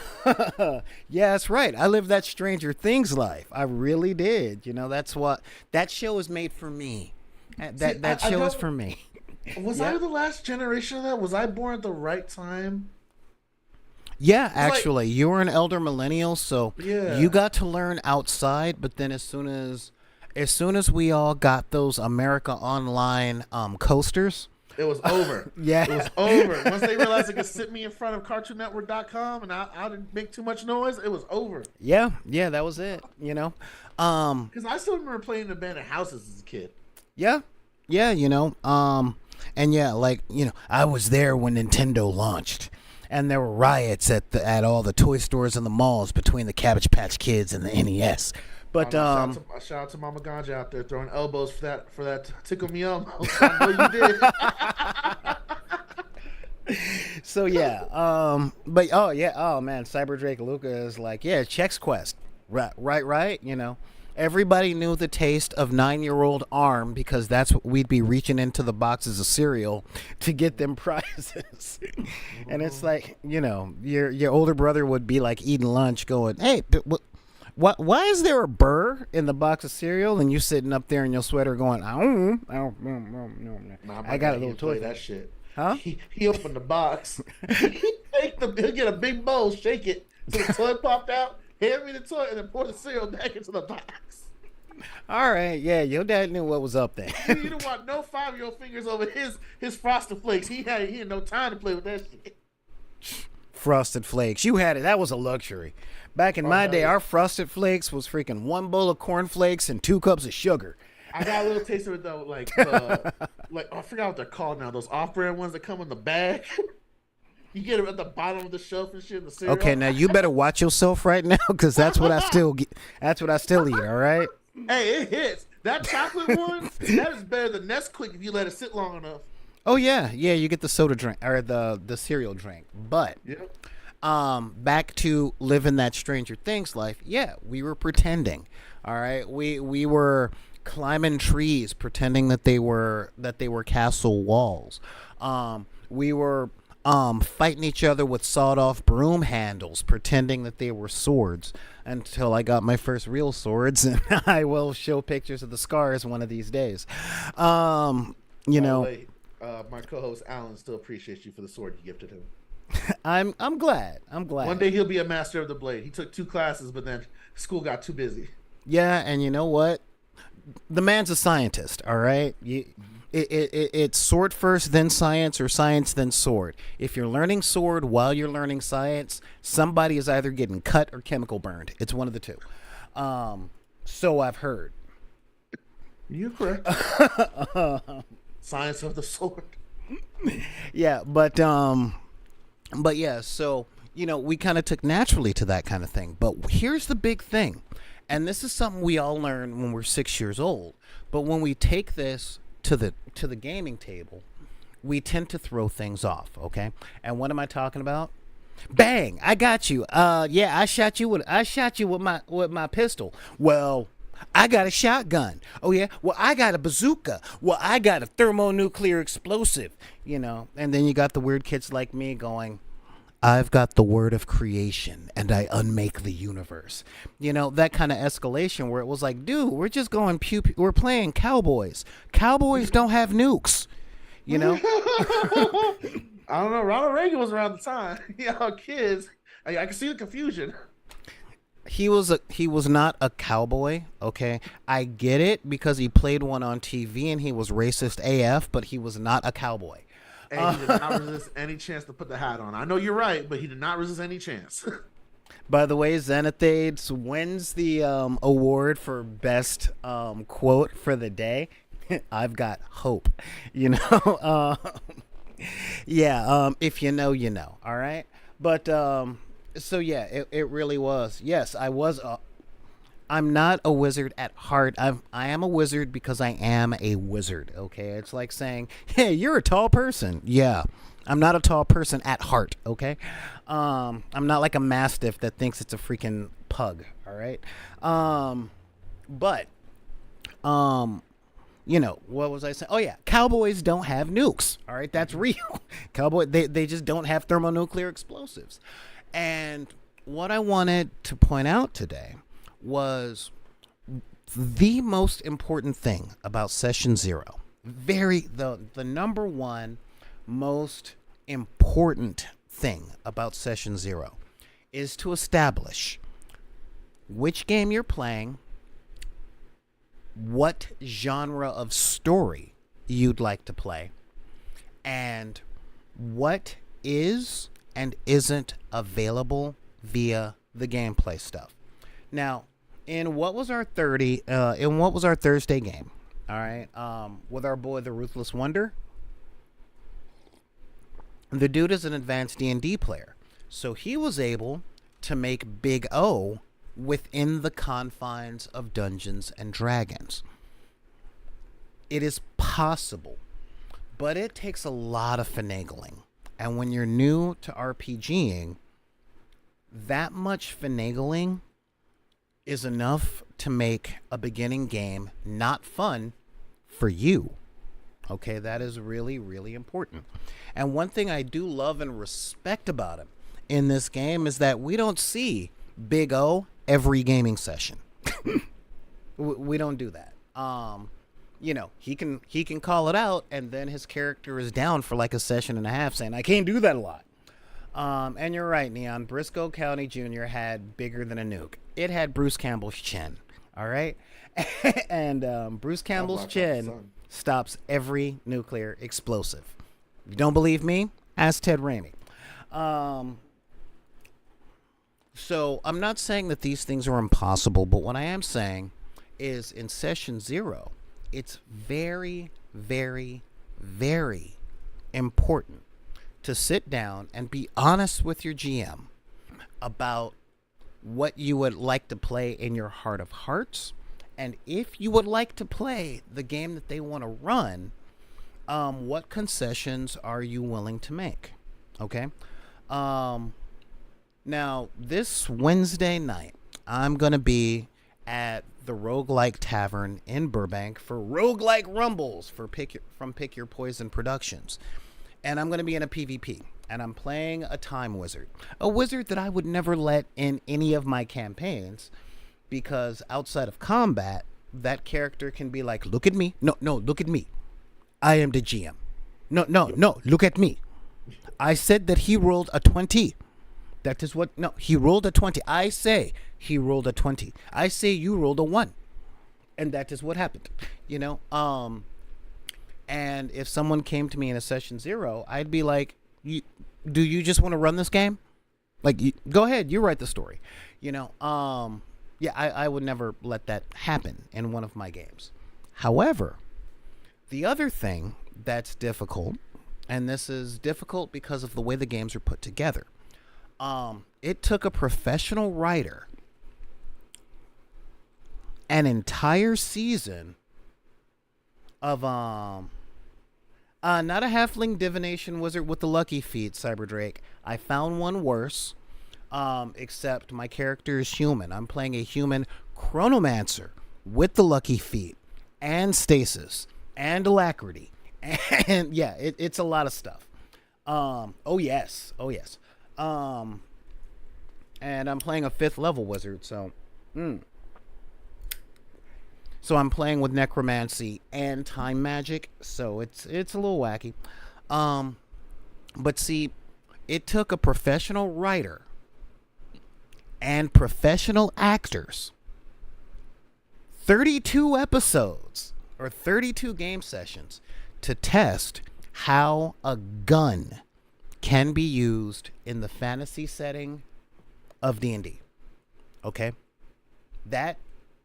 yeah, that's right. I lived that Stranger Things life. I really did. That's what... That show is made for me. That show is for me. Was I the last generation of that? Was I born at the right time? Yeah, actually, you were an elder millennial, so yeah. You got to learn outside. But then, as soon as we all got those America Online coasters, it was over. Yeah, it was over. Once they realized they could sit me in front of CartoonNetwork.com and I didn't make too much noise, it was over. Yeah, that was it. Because I still remember playing in abandoned houses as a kid. Yeah, and yeah, I was there when Nintendo launched. And there were riots at all the toy stores and the malls between the Cabbage Patch Kids and the NES. But shout out to Mama Ganja out there throwing elbows for that tickle me elmo. I know you did. So yeah, but oh man, Cyber Drake Luca is like, yeah, Chex Quest, right. Everybody knew the taste of 9-year-old ARM, because that's what we'd be reaching into the boxes of cereal to get them prizes. And it's like, your older brother would be like eating lunch going, hey, why is there a burr in the box of cereal? And you sitting up there in your sweater going, no. I got a little toy. That shit. Huh? He opened the box. He'll get a big bowl, shake it till the toy popped out. Hand me the toy and then pour the cereal back into the box. All right, yeah, your dad knew what was up there. You don't want no 5-year-old fingers over his Frosted Flakes. He had no time to play with that shit. Frosted Flakes, you had it. That was a luxury. Back in my day, our Frosted Flakes was freaking 1 bowl of cornflakes and 2 cups of sugar. I got a little taste of it though, like I forgot what they're called now. Those off-brand ones that come in the bag. You get them at the bottom of the shelf and shit in the cereal. Okay, now you better watch yourself right now, because that's what I still eat. All right. Hey, it hits. That chocolate one, that is better than Nesquik if you let it sit long enough. Oh yeah, you get the soda drink or the cereal drink. But back to living that Stranger Things life. Yeah, we were pretending. All right, we were climbing trees, pretending that they were castle walls. We were fighting each other with sawed-off broom handles, pretending that they were swords, until I got my first real swords, and I will show pictures of the scars one of these days. My co-host Alan still appreciates you for the sword you gifted him. I'm glad. One day he'll be a master of the blade. He took 2 classes, but then school got too busy. Yeah, and you know what? The man's a scientist, all right? It's sword first, then science, or science, then sword. If you're learning sword while you're learning science, somebody is either getting cut or chemical burned. It's one of the two. So I've heard. You're correct. Science of the sword. Yeah, but yeah, so, we kind of took naturally to that kind of thing. But here's the big thing. And this is something we all learn when we're 6 years old. But when we take this to the gaming table, we tend to throw things off, okay? And what am I talking about? Bang! I got you. Yeah, I shot you with my pistol. Well, I got a shotgun. Oh yeah. Well, I got a bazooka. Well, I got a thermonuclear explosive. And then you got the weird kids like me going, I've got the word of creation and I unmake the universe. That kind of escalation where it was like, dude, we're just going we're playing cowboys. Cowboys don't have nukes. I don't know. Ronald Reagan was around the time. Kids. I can see the confusion. He was not a cowboy, okay? I get it because he played one on TV and he was racist AF, but he was not a cowboy. And he did not resist any chance to put the hat on. I know you're right, but he did not resist any chance. By the way, Zenithades wins the award for best quote for the day. I've got hope, Yeah, if you know, you know. All right, but so yeah, it really was. Yes, I was. I'm not a wizard at heart. I am a wizard because I am a wizard. Okay, it's like saying, "Hey, you're a tall person." Yeah, I'm not a tall person at heart. Okay, I'm not like a mastiff that thinks it's a freaking pug. All right, but what was I saying? Oh yeah, cowboys don't have nukes. All right, that's real. They just don't have thermonuclear explosives. And what I wanted to point out today was the most important thing about session 0. The number one most important thing about session 0 is to establish which game you're playing, what genre of story you'd like to play, and what is and isn't available via the gameplay stuff. Now, in what was our Thursday game, all right, with our boy the Ruthless Wonder, the dude is an advanced D&D player, so he was able to make Big O within the confines of Dungeons and Dragons. It is possible, but it takes a lot of finagling. And when you're new to RPGing, that much finagling is enough to make a beginning game not fun for you. Okay, that is really, really important. And one thing I do love and respect about him in this game is that we don't see Big O every gaming session. We don't do that. He can call it out, and then his character is down for like a session and a half saying, I can't do that a lot. And you're right, Neon. Briscoe County Jr. had bigger than a nuke. It had Bruce Campbell's chin. All right? And Bruce Campbell's chin stops every nuclear explosive. If you don't believe me, ask Ted Raimi. So I'm not saying that these things are impossible, but what I am saying is in session 0, it's very, very, very important to sit down and be honest with your GM about what you would like to play in your heart of hearts, and if you would like to play the game that they want to run, what concessions are you willing to make? Okay. Now, this Wednesday night, I'm going to be at the Roguelike Tavern in Burbank for Roguelike Rumbles from Pick Your Poison Productions. And I'm going to be in a PvP. And I'm playing a time wizard. A wizard that I would never let in any of my campaigns, because outside of combat, that character can be like, look at me. No, look at me. I am the GM. No, look at me. I said that he rolled a 20. That is what... No, he rolled a 20. I say he rolled a 20. I say you rolled a 1. And that is what happened. And if someone came to me in a session 0, I'd be like, do you just want to run this game? Like, go ahead, you write the story. I would never let that happen in one of my games. However, the other thing that's difficult, and this is difficult because of the way the games are put together, it took a professional writer an entire season of Not a halfling divination wizard with the lucky feet, Cyberdrake. I found one worse. Except my character is human. I'm playing a human chronomancer with the lucky feet and stasis and alacrity. And yeah, it's a lot of stuff. Oh yes. And I'm playing a 5th level wizard, so so I'm playing with necromancy and time magic, so it's a little wacky. But see, it took a professional writer and professional actors 32 episodes or 32 game sessions to test how a gun can be used in the fantasy setting of D&D. Okay? That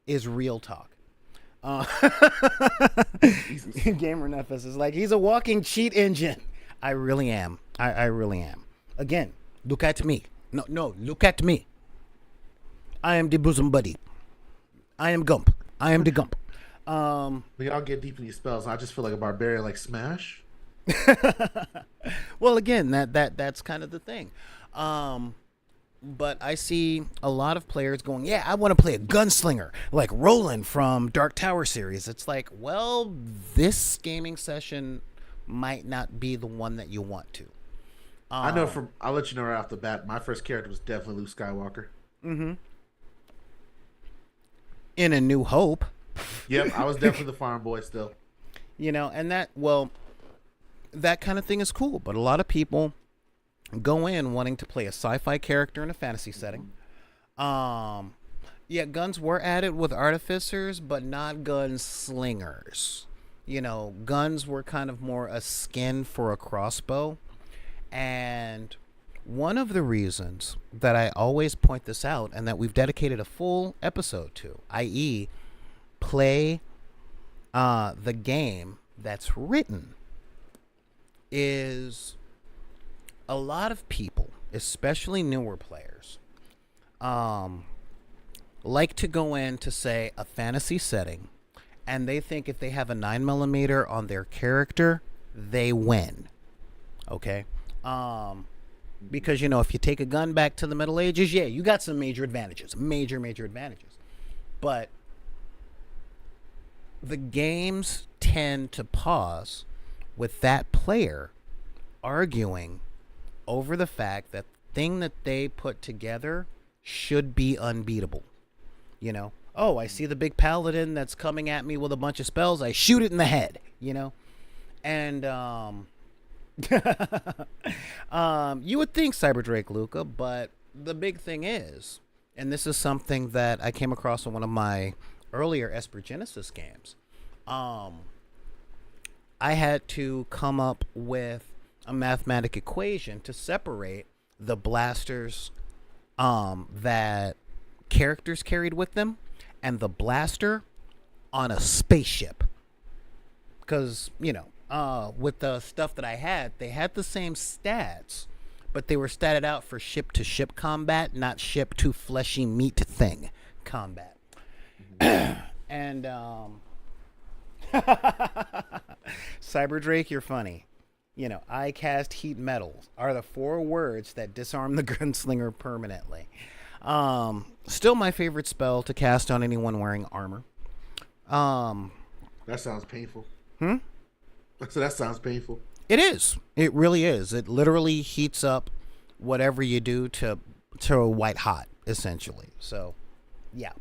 is real talk. Gamer Nefes is like, he's a walking cheat engine. I really am. I really am. Again, look at me. No, look at me. I am the bosom buddy. I am Gump. I am the Gump. We all get deep in these spells. I just feel like a barbarian, like Smash. Well, again, that's kind of the thing. But I see a lot of players going, yeah, I want to play a gunslinger like Roland from Dark Tower series. It's like, well, this gaming session might not be the one that you want to. I know I'll let you know right off the bat, my first character was definitely Luke Skywalker. Mm-hmm. In A New Hope. Yep, I was definitely the farm boy still. You know, and that kind of thing is cool, but a lot of people go in wanting to play a sci-fi character in a fantasy setting. Yeah, guns were added with artificers, but not gunslingers. You know, guns were kind of more a skin for a crossbow. And one of the reasons that I always point this out, and that we've dedicated a full episode to, i.e., play the game that's written, is a lot of people, especially newer players, like to go into, say, a fantasy setting, and they think if they have a 9mm on their character, they win. Okay? Because, you know, if you take a gun back to the Middle Ages, yeah, you got some major advantages. Major advantages. But the games tend to pause with that player arguing over the fact that the thing that they put together should be unbeatable. You know, oh, I see the big paladin that's coming at me with a bunch of spells. I shoot it in the head, you know? And, you would think Cyberdrake, Luca, but the big thing is, and this is something that I came across in one of my earlier Esper Genesis games, I had to come up with a mathematic equation to separate the blasters that characters carried with them and the blaster on a spaceship. Because, you know, with the stuff that I had, they had the same stats, but they were statted out for ship-to-ship combat, not ship-to-fleshy meat thing combat. And, Cyberdrake, you're funny. You know, I cast heat metals are the 4 words that disarm the gunslinger permanently. Still my favorite spell to cast on anyone wearing armor. That sounds painful. So that sounds painful. It is. It really is. It literally heats up whatever you do to white hot, essentially. So, yeah.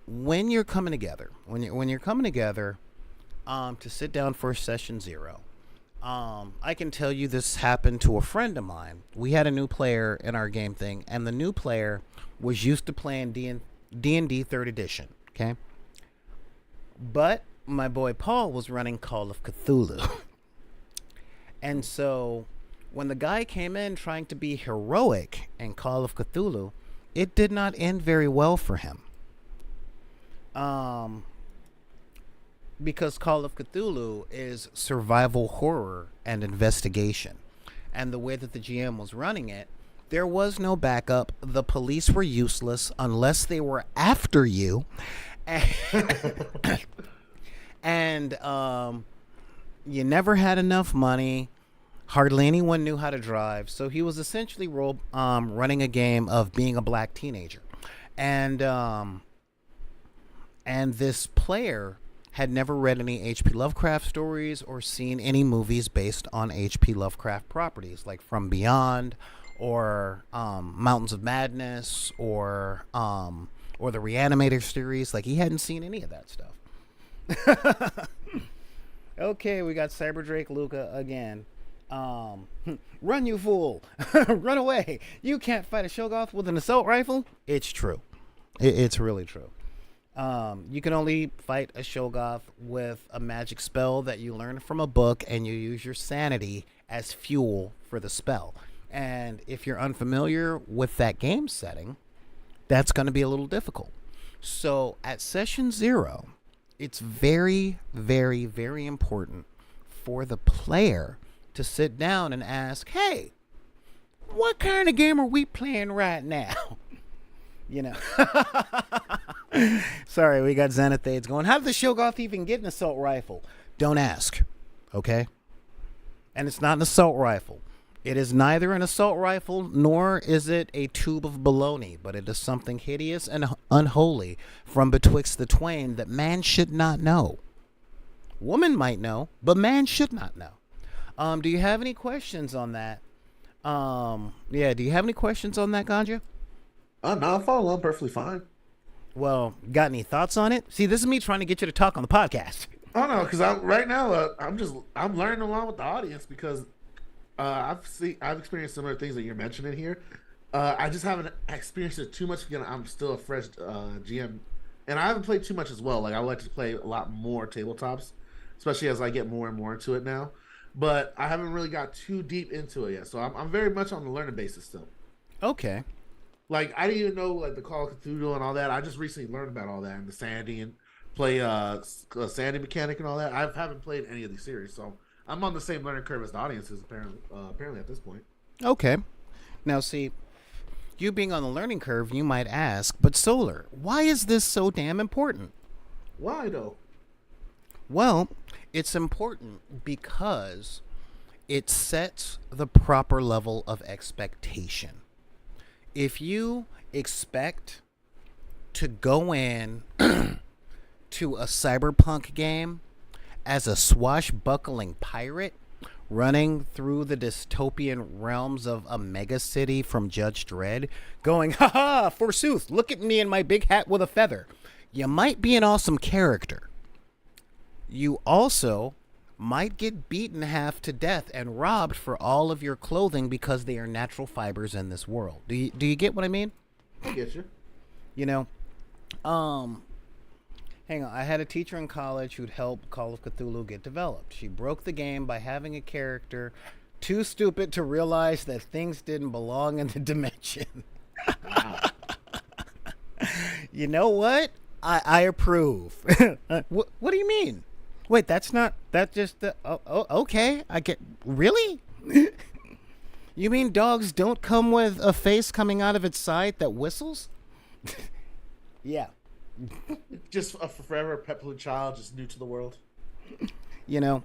When you're coming together, to sit down for session 0, I can tell you this happened to a friend of mine. We had a new player in our game thing, and the new player was used to playing D&D 3rd edition. Okay, but my boy Paul was running Call of Cthulhu. And so when the guy came in trying to be heroic in Call of Cthulhu, it did not end very well for him. Because Call of Cthulhu is survival horror and investigation. And the way that the GM was running it, there was no backup. The police were useless unless they were after you. And you never had enough money. Hardly anyone knew how to drive, so he was essentially running a game of being a black teenager, and this player had never read any H.P. Lovecraft stories or seen any movies based on H.P. Lovecraft properties, like From Beyond, or Mountains of Madness, or the Reanimator series. Like, he hadn't seen any of that stuff. Okay, we got Cyberdrake Luca again. Run, you fool! Run away! You can't fight a Shoggoth with an assault rifle. It's true. It's really true. You can only fight a Shoggoth with a magic spell that you learn from a book, and you use your sanity as fuel for the spell. And if you're unfamiliar with that game setting, that's going to be a little difficult. So at session 0, it's very, very, very important for the player to sit down and ask, hey, what kind of game are we playing right now? You know. Sorry, we got Xanathades going, how did the Shoggoth even get an assault rifle? Don't ask, okay? And it's not an assault rifle. It is neither an assault rifle nor is it a tube of baloney, but it is something hideous and unholy from betwixt the twain that man should not know. Woman might know, but man should not know. Do you have any questions on that? Do you have any questions on that, Ganja? No, I'm following along perfectly fine. Well, got any thoughts on it? See, this is me trying to get you to talk on the podcast. Oh no, because right now I'm learning along with the audience because I've experienced similar things that you're mentioning here. I just haven't experienced it too much. Again, I'm still a fresh GM, and I haven't played too much as well. Like I would like to play a lot more tabletops, especially as I get more and more into it now. But I haven't really got too deep into it yet, so I'm very much on the learning basis still. Okay. Like I didn't even know like the Call of Cthulhu and all that. I just recently learned about all that and the Sandy and play Sandy mechanic and all that. I haven't played any of these series, so I'm on the same learning curve as the audiences apparently at this point. Okay. Now see, you being on the learning curve, you might ask, but Solar, why is this so damn important? Why though? Well, it's important because it sets the proper level of expectation. If you expect to go in to a cyberpunk game as a swashbuckling pirate running through the dystopian realms of a megacity from Judge Dredd, going, ha, forsooth, look at me in my big hat with a feather, you might be an awesome character. You also might get beaten half to death and robbed for all of your clothing because they are natural fibers in this world. Do you get what I mean? I get you. You know, hang on. I had a teacher in college who'd helped Call of Cthulhu get developed. She broke the game by having a character too stupid to realize that things didn't belong in the dimension. You know what? I approve. What do you mean? Wait, that's just the... okay. I get... Really? You mean dogs don't come with a face coming out of its side that whistles? Yeah. Just a forever petulant child, just new to the world. You know,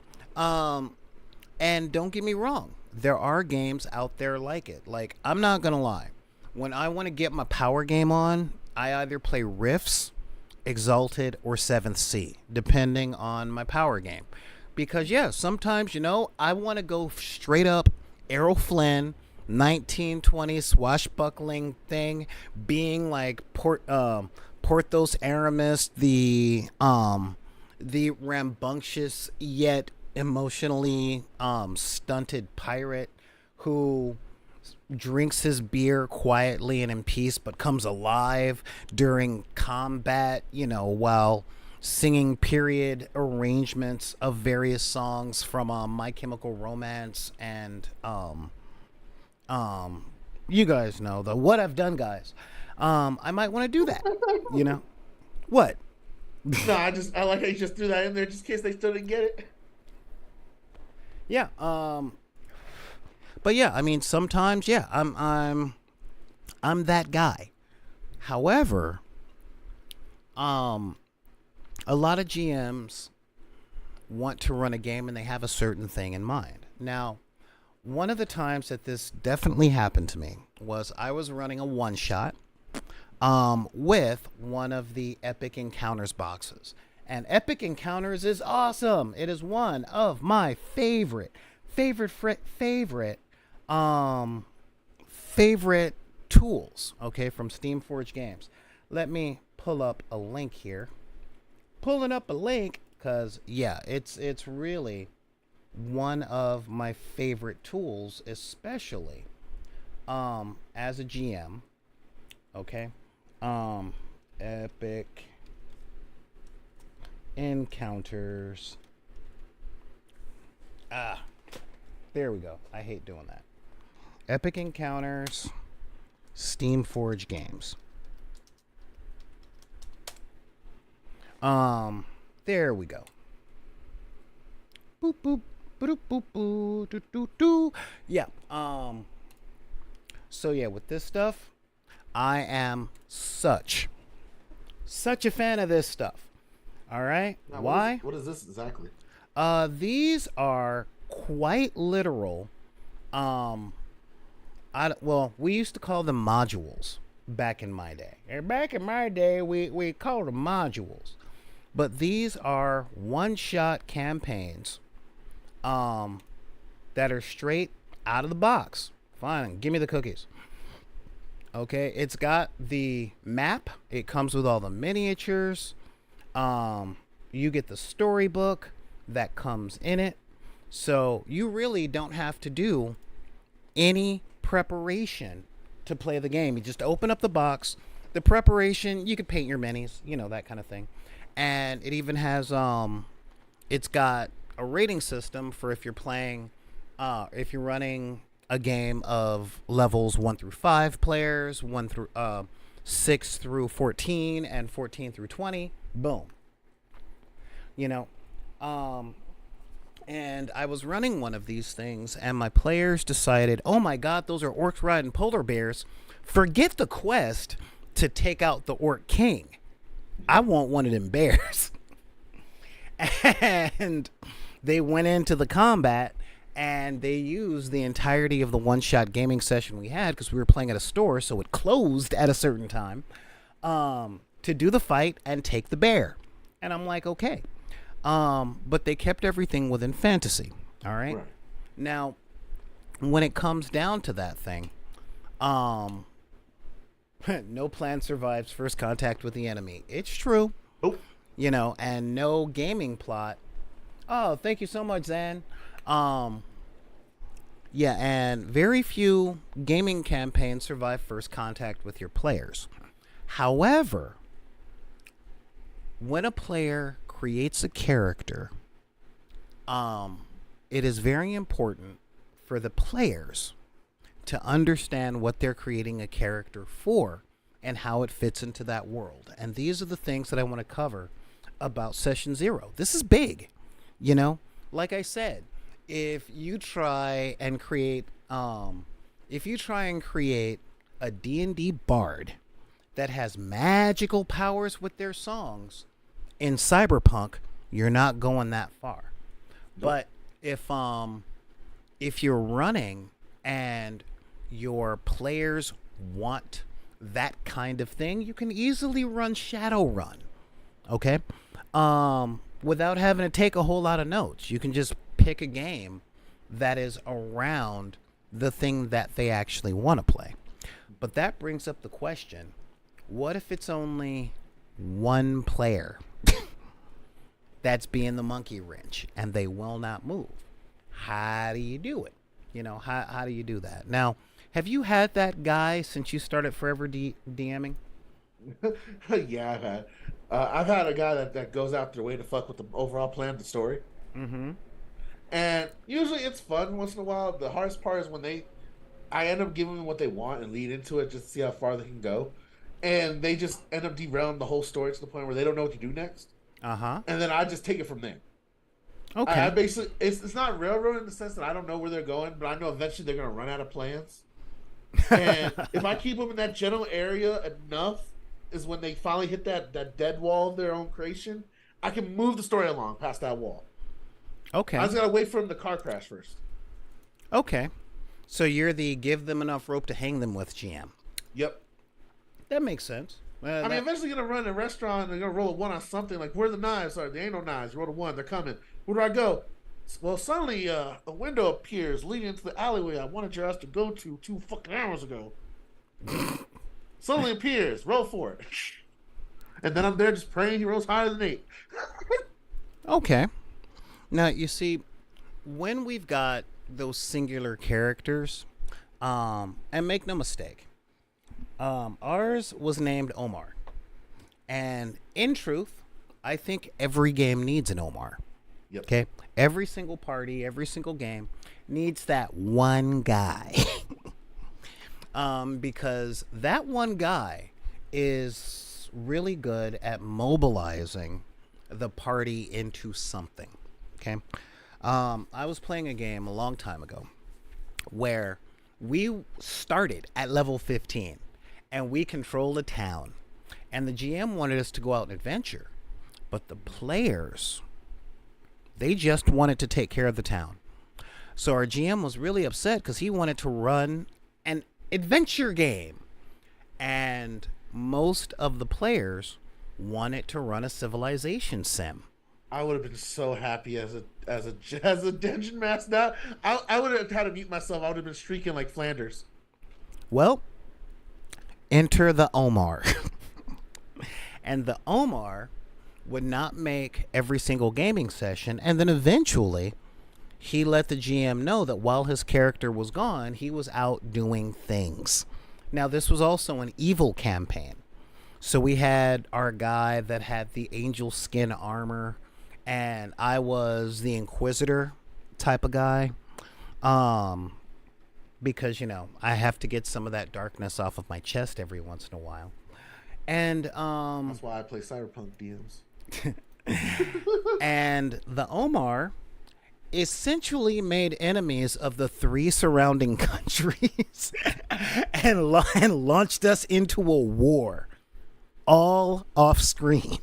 and don't get me wrong. There are games out there like it. Like, I'm not going to lie. When I want to get my power game on, I either play Rifts, Exalted, or 7th Sea, depending on my power game. Because, yeah, sometimes, you know, I want to go straight up Errol Flynn, 1920s swashbuckling thing, being like Porthos Aramis, the rambunctious yet emotionally stunted pirate who drinks his beer quietly and in peace, but comes alive during combat, you know, while singing period arrangements of various songs from My Chemical Romance and you guys know the What I've Done guys. I might want to do that. You know what? No, I like how you just threw that in there just in case they still didn't get it. Yeah. But yeah, I mean, sometimes, yeah, I'm that guy. However, a lot of GMs want to run a game and they have a certain thing in mind. Now, one of the times that this definitely happened to me was I was running a one shot with one of the Epic Encounters boxes. And Epic Encounters is awesome. It is one of my favorite tools, okay, from Steamforged Games. Let me pull up a link here. Pulling up a link because, yeah, it's really one of my favorite tools, especially as a GM. Okay. Epic Encounters. There we go. I hate doing that. Epic Encounters, Steamforged Games. There we go. Boop boop boop boop boop doo doo doo. Yeah. So yeah, with this stuff, I am such a fan of this stuff. All right. Now, Why? What is this exactly? These are quite literal. Well, we used to call them modules back in my day. And back in my day, we called them modules. But these are one-shot campaigns that are straight out of the box. Fine, give me the cookies. Okay, it's got the map. It comes with all the miniatures. You get the storybook that comes in it. So you really don't have to do any preparation to play the game. You just open up the box. The preparation, you could paint your minis, that kind of thing. And it even has it's got a rating system for if you're playing if you're running a game of levels 1 through 5 players, 1 through 6 through 14 and 14 through 20. Boom. And I was running one of these things and my players decided, "Oh my god, those are orcs riding polar bears. Forget the quest to take out the orc king. I want one of them bears." And they went into the combat and they used the entirety of the one-shot gaming session we had, because we were playing at a store, so it closed at a certain time, to do the fight and take the bear. And I'm like, okay. But they kept everything within fantasy. All right. Now, when it comes down to that thing, no plan survives first contact with the enemy. It's true. Oh. And no gaming plot. Oh, thank you so much, Zan. Yeah, and very few gaming campaigns survive first contact with your players. However, when a player creates a character, it is very important for the players to understand what they're creating a character for and how it fits into that world. And these are the things that I want to cover about Session Zero. This is big, Like I said, if you try and create a D&D bard that has magical powers with their songs in Cyberpunk, you're not going that far. But if you're running and your players want that kind of thing, you can easily run Shadowrun, okay? Without having to take a whole lot of notes. You can just pick a game that is around the thing that they actually want to play. But that brings up the question, what if it's only one player that's being the monkey wrench and they will not move? How do you do it? How do you do that? Now, have you had that guy since you started Forever DMing? Yeah, I've had a guy that goes out their way to fuck with the overall plan of the story. Mm-hmm. And usually it's fun once in a while. The hardest part is when I end up giving them what they want and lead into it just to see how far they can go. And they just end up derailing the whole story to the point where they don't know what to do next. Uh-huh. And then I just take it from there. Okay. I basically, it's not railroad in the sense that I don't know where they're going, but I know eventually they're going to run out of plans. And if I keep them in that general area enough, is when they finally hit that dead wall of their own creation, I can move the story along past that wall. I Okay. just gotta wait for him to car crash first. Okay. So you're the give them enough rope to hang them with GM. Yep. That makes sense. I mean, eventually gonna run a restaurant and they're gonna roll a one on something. Like, where are the knives? Sorry, there ain't no knives. You roll a one, they're coming. Where do I go? Well, suddenly a window appears leading into the alleyway I wanted your ass to go to 2 fucking hours ago. Suddenly appears. Roll for it. And then I'm there just praying he rolls higher than 8. Okay. Now, you see, when we've got those singular characters, and make no mistake, ours was named Omar. And in truth, I think every game needs an Omar. Yep. Okay? Every single party, every single game needs that one guy. Because that one guy is really good at mobilizing the party into something. Okay? I was playing a game a long time ago where we started at level 15 and we controlled a town. And the GM wanted us to go out and adventure. But the players, they just wanted to take care of the town. So our GM was really upset because he wanted to run an adventure game. And most of the players wanted to run a civilization sim. I would have been so happy as a dungeon master. I would have had to mute myself. I would have been streaking like Flanders. Well, enter the Omar. And the Omar would not make every single gaming session. And then eventually, he let the GM know that while his character was gone, he was out doing things. Now, this was also an evil campaign. So we had our guy that had the angel skin armor, and I was the Inquisitor type of guy. Because, I have to get some of that darkness off of my chest every once in a while. And that's why I play Cyberpunk DMs. And the Omar essentially made enemies of the 3 surrounding countries and launched us into a war, all off screen.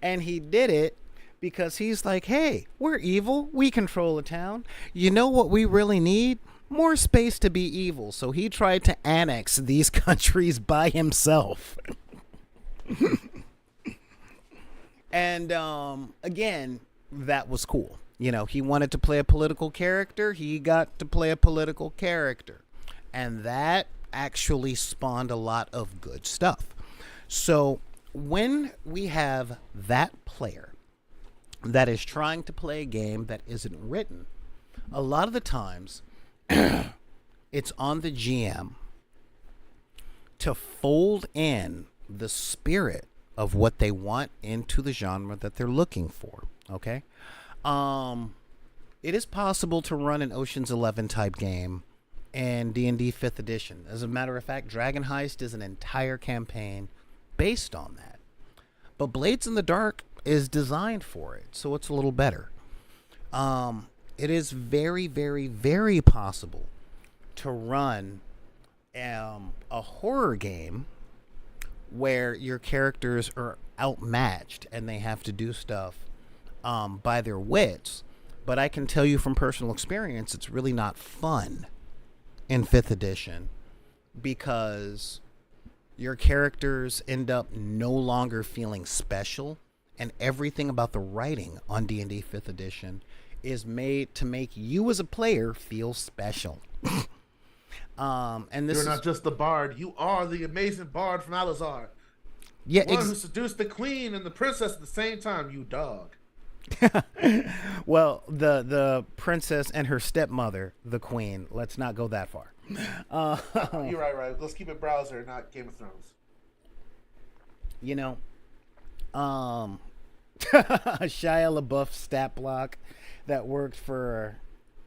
And he did it because he's like, hey, we're evil. We control a town. You know what we really need? More space to be evil. So he tried to annex these countries by himself. And again, that was cool. He wanted to play a political character. He got to play a political character. And that actually spawned a lot of good stuff. So when we have that player that is trying to play a game that isn't written, a lot of the times it's on the GM to fold in the spirit of what they want into the genre that they're looking for. Okay? It is possible to run an Ocean's 11 type game in D&D 5th edition. As a matter of fact, Dragon Heist is an entire campaign based on that. But Blades in the Dark is designed for it, so it's a little better. It is very, very, very possible to run a horror game where your characters are outmatched and they have to do stuff by their wits. But I can tell you from personal experience, it's really not fun in 5th edition because your characters end up no longer feeling special, and everything about the writing on D&D 5th edition is made to make you as a player feel special. And this You're not just the bard. You are the amazing bard from Alizar. Yeah, one who seduced the queen and the princess at the same time. You dog. Well, the princess and her stepmother, the queen. Let's not go that far. You're right. Let's keep it browser, not Game of Thrones. Shia LaBeouf stat block that worked for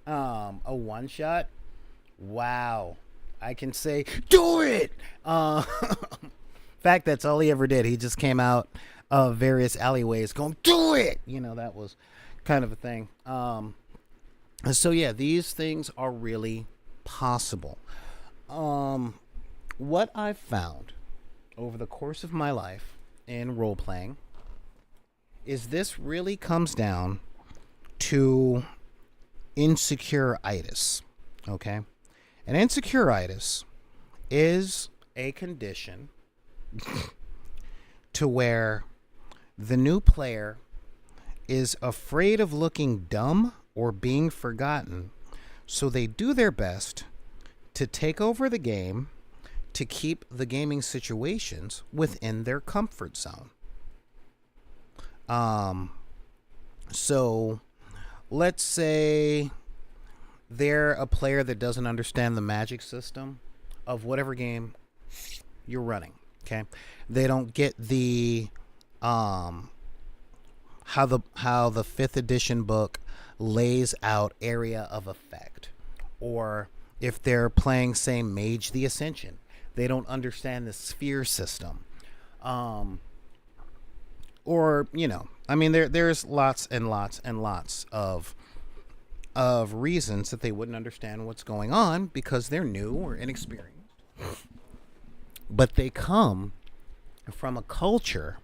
a one shot. Wow, I can say do it. In fact, that's all he ever did. He just came out of various alleyways going do it. That was kind of a thing. So yeah, these things are really possible. What I've found over the course of my life in role playing is this really comes down to insecuritis. Okay? And insecuritis is a condition to where the new player is afraid of looking dumb or being forgotten, so they do their best to take over the game to keep the gaming situations within their comfort zone. So let's say they're a player that doesn't understand the magic system of whatever game you're running. Okay, they don't get the how the 5th edition book lays out area of effect, or if they're playing, say, Mage the Ascension, they don't understand the sphere system, or I mean, there's lots and lots and lots of reasons that they wouldn't understand what's going on because they're new or inexperienced. But they come from a culture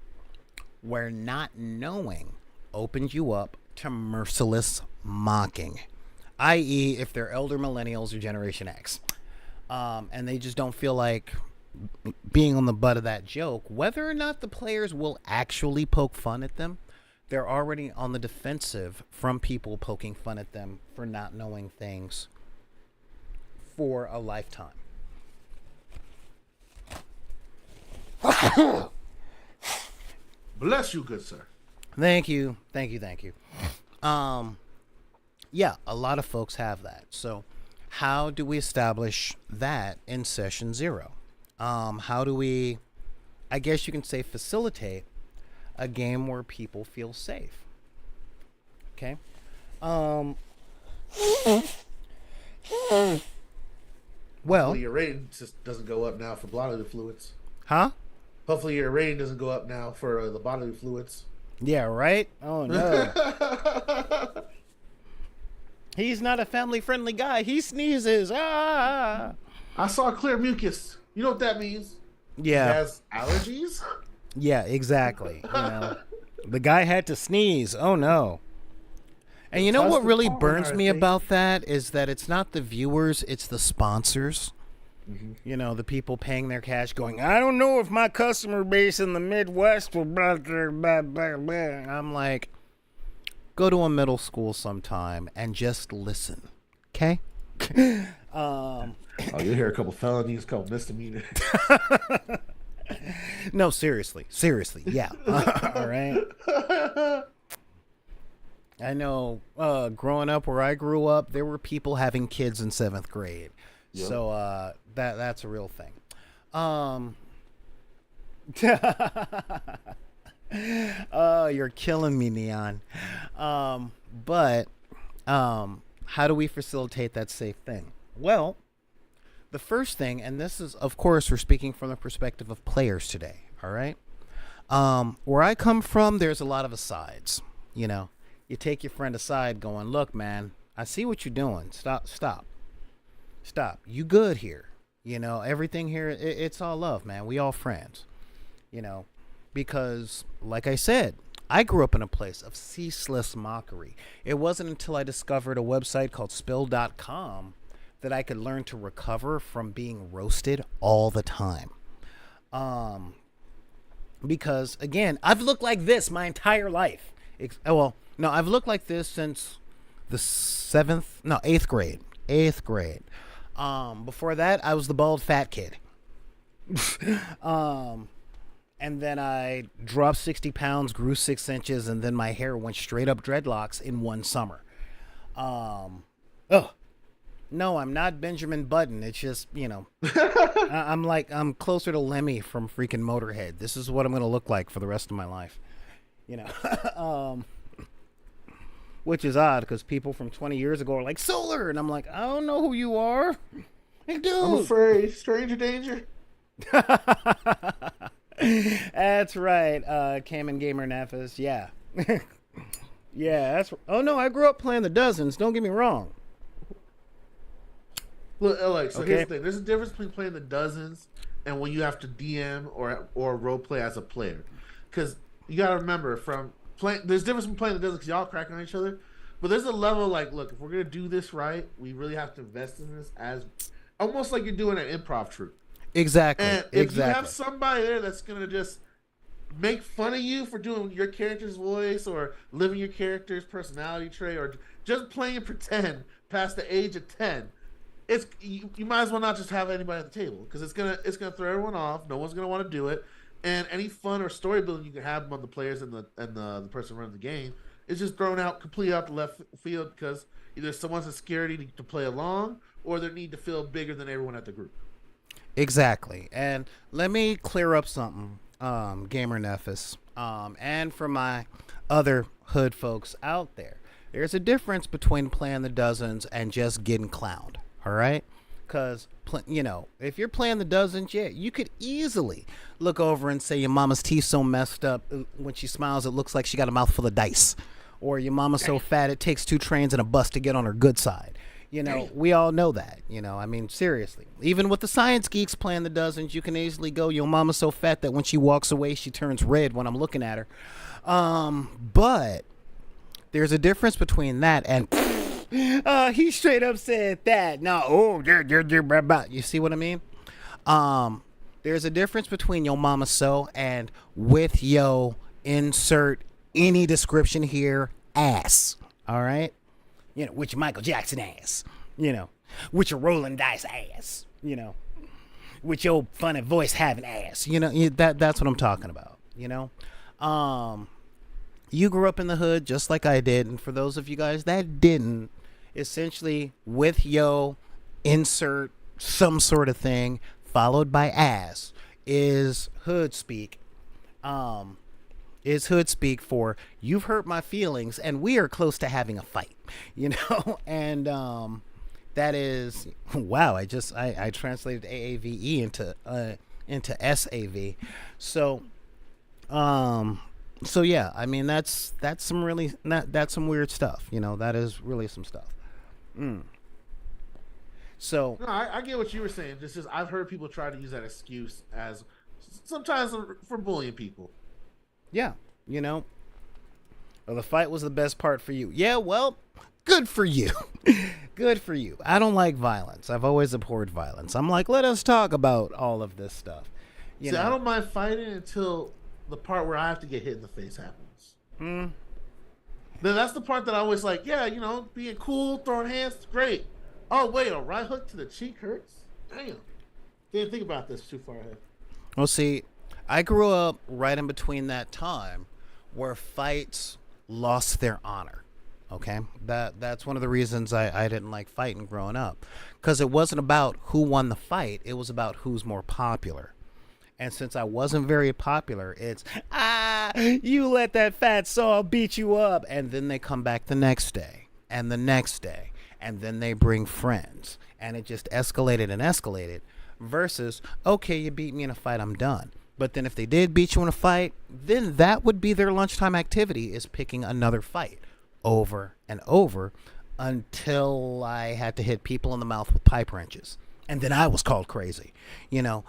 where not knowing opens you up to merciless mocking, i.e. if they're elder millennials or Generation X, and they just don't feel like being on the butt of that joke, whether or not the players will actually poke fun at them, they're already on the defensive from people poking fun at them for not knowing things for a lifetime. Bless you, good sir. Thank you. Yeah, a lot of folks have that. So how do we establish that in session 0? How do we, I guess you can say, facilitate a game where people feel safe? Okay. Well, hopefully your rating just doesn't go up now for bodily fluids. Huh? Hopefully your rating doesn't go up now for the bodily fluids. Yeah, right? Oh, no. He's not a family-friendly guy. He sneezes. Ah! I saw clear mucus. You know what that means? Yeah. He has allergies? Yeah, exactly. The guy had to sneeze. Oh, no. And you know what really burns me about that is that it's not the viewers, it's the sponsors. Mm-hmm. The people paying their cash going, I don't know if my customer base in the Midwest will blah, blah, blah, blah, blah. I'm like, go to a middle school sometime and just listen. Okay? Oh, you'll hear a couple felonies, a couple misdemeanors. No, seriously. Yeah. All right. I know growing up where I grew up, there were people having kids in 7th grade. Yep. So that's a real thing. Oh, you're killing me, Neon. But how do we facilitate that safe thing? Well, the first thing, and this is, of course, we're speaking from the perspective of players today, all right? Where I come from, there's a lot of asides. You take your friend aside going, look, man, I see what you're doing. Stop. You good here. Everything here, it's all love, man. We all friends. Because, like I said, I grew up in a place of ceaseless mockery. It wasn't until I discovered a website called spill.com that I could learn to recover from being roasted all the time. Because, again, I've looked like this my entire life. I've looked like this since the 8th grade. 8th grade. Before that, I was the bald fat kid. And then I dropped 60 pounds, grew 6 inches, and then my hair went straight up dreadlocks in one summer. No, I'm not Benjamin Button. It's just, I'm closer to Lemmy from freaking Motorhead. This is what I'm going to look like for the rest of my life. Which is odd because people from 20 years ago are like, Solar! And I'm like, I don't know who you are. Hey, dude. I'm afraid. Stranger danger. That's right. Cam and Gamer Nefis. Yeah. Yeah, oh no, I grew up playing the Dozens. Don't get me wrong. Look, Alex, so here's the thing. There's a difference between playing the Dozens and when you have to DM or role play as a player. Because you got to remember, from There's difference between playing the desert because y'all cracking on each other, but there's a level like, look, if we're gonna do this right, we really have to invest in this as almost like you're doing an improv troupe. Exactly. And if you have somebody there that's gonna just make fun of you for doing your character's voice or living your character's personality trait or just playing pretend past the age of 10, you might as well not just have anybody at the table because it's gonna throw everyone off. No one's gonna want to do it, and any fun or story building you can have among the players and the person running the game is just thrown out completely out the left field because either someone's scaredy to play along or their need to feel bigger than everyone at the group. Exactly. And let me clear up something, Gamer Nephis, and for my other hood folks out there. There's a difference between playing the dozens and just getting clowned. All right? Because, if you're playing the dozens, yeah, you could easily look over and say your mama's teeth so messed up when she smiles it looks like she got a mouthful of dice. Or your mama's so fat it takes 2 trains and a bus to get on her good side. We all know that. I mean, seriously. Even with the science geeks playing the dozens, you can easily go, your mama's so fat that when she walks away, she turns red when I'm looking at her. But there's a difference between that and... he straight up said that. No, you see what I mean? There's a difference between yo mama so and with yo insert any description here ass. All right? With your Michael Jackson ass. With your rolling dice ass. With your funny voice having ass. That's what I'm talking about. You grew up in the hood just like I did, and for those of you guys that didn't, essentially with yo insert some sort of thing followed by ass is hood speak. Is hood speak for you've hurt my feelings and we are close to having a fight. And that is wow, I translated AAVE into SAV. So yeah, I mean that's some weird stuff. That is really some stuff. So no, I get what you were saying. Just I've heard people try to use that excuse as sometimes for bullying people. Yeah, well, the fight was the best part for you. Yeah, well, good for you. Good for you. I don't like violence. I've always abhorred violence. I'm like, let us talk about all of this stuff. I don't mind fighting until the part where I have to get hit in the face happens. Then that's the part that I always like, being cool, throwing hands, great. Oh, wait, a right hook to the cheek hurts? Damn. Didn't think about this too far ahead. Well, see, I grew up right in between that time where fights lost their honor. Okay? That's one of the reasons I didn't like fighting growing up. Because it wasn't about who won the fight. It was about who's more popular. And since I wasn't very popular, it's, you let that fat saw beat you up. And then they come back the next day and the next day. And then they bring friends. And it just escalated and escalated. Versus, okay, you beat me in a fight, I'm done. But then if they did beat you in a fight, then that would be their lunchtime activity, is picking another fight over and over until I had to hit people in the mouth with pipe wrenches. And then I was called crazy. That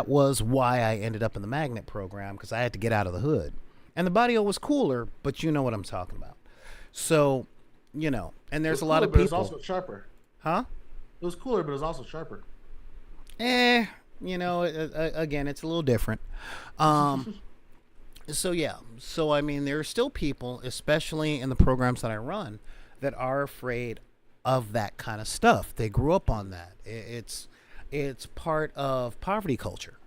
was why I ended up in the magnet program, because I had to get out of the hood. And the Barrio was cooler, but you know what I'm talking about. So, and there's a lot of people. But it's also sharper. Huh? It was cooler, but it was also sharper. Again, it's a little different. So yeah. So, I mean, there are still people, especially in the programs that I run, that are afraid of that kind of stuff. They grew up on that. It's part of poverty culture,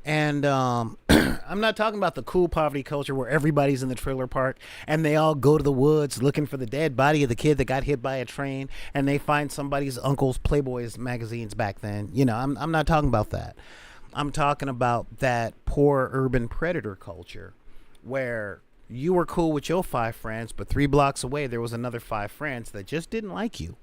And I'm not talking about the cool poverty culture where everybody's in the trailer park and they all go to the woods looking for the dead body of the kid that got hit by a train, and they find somebody's uncle's Playboy's magazines back then. I'm not talking about that. I'm talking about that poor urban predator culture where you were cool with your 5 friends, but 3 blocks away there was another 5 friends that just didn't like you.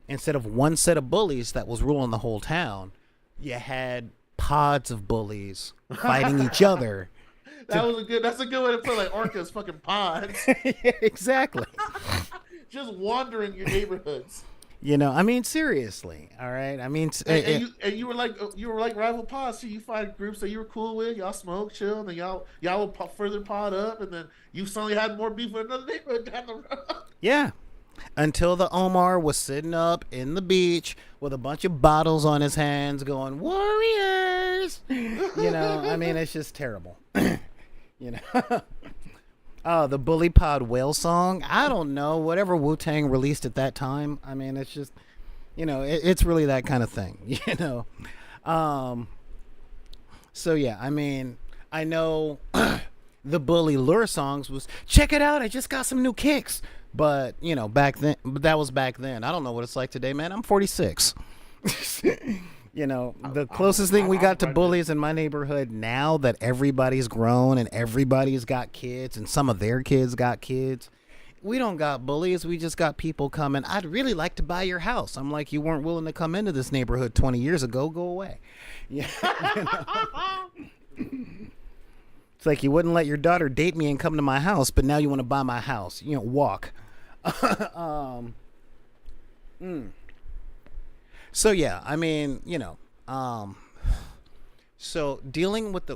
Instead of one set of bullies that was ruling the whole town, you had pods of bullies fighting each other. That's a good way to put like orcas fucking pods. Yeah, exactly. Just wandering your neighborhoods. I mean, seriously. All right. I mean, You were like rival pods. So you find groups that you were cool with. Y'all smoke, chill, and then y'all will further pod up, and then you suddenly had more beef with another neighborhood down the road. yeah. Until the Omar was sitting up in the beach with a bunch of bottles on his hands going, Warriors! I mean, it's just terrible. Oh, the Bully Pod whale song. I don't know. Whatever Wu-Tang released at that time. I mean, it's just, it's really that kind of thing, So, yeah, I mean, I know the Bully Lure songs was, check it out, I just got some new kicks. But, back then, that was back then. I don't know what it's like today, man. I'm 46. The closest thing we got to bullies in my neighborhood now that everybody's grown and everybody's got kids and some of their kids got kids. We don't got bullies. We just got people coming. I'd really like to buy your house. I'm like, you weren't willing to come into this neighborhood 20 years ago. Go away. Yeah. It's like you wouldn't let your daughter date me and come to my house, but now you want to buy my house. Walk. So yeah, I mean, so dealing with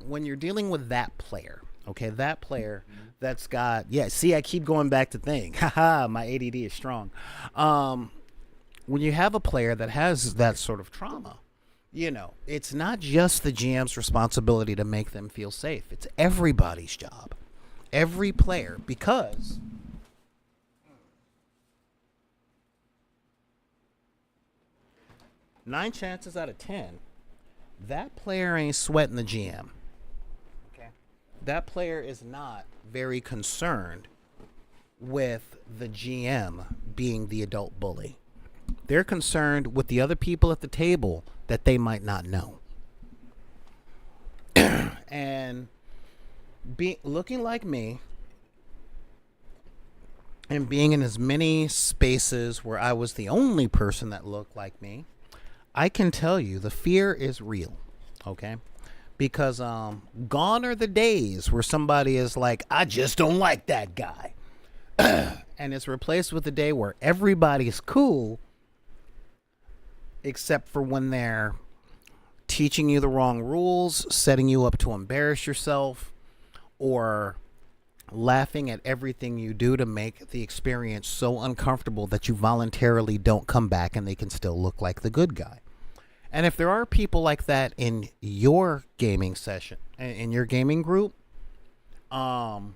when you're dealing with that player, okay, that player that's got, see, I keep going back to thing. Haha, my ADD is strong. When you have a player that has that sort of trauma, it's not just the GM's responsibility to make them feel safe. It's everybody's job. Every player, because 9 chances out of 10, that player ain't sweating the GM. Okay. That player is not very concerned with the GM being the adult bully. They're concerned with the other people at the table that they might not know. And looking like me and being in as many spaces where I was the only person that looked like me, I can tell you the fear is real, okay? Because gone are the days where somebody is like, I just don't like that guy. And it's replaced with the day where everybody's cool except for when they're teaching you the wrong rules, setting you up to embarrass yourself, or laughing at everything you do to make the experience so uncomfortable that you voluntarily don't come back and they can still look like the good guy. And if there are people like that in your gaming session, in your gaming group, have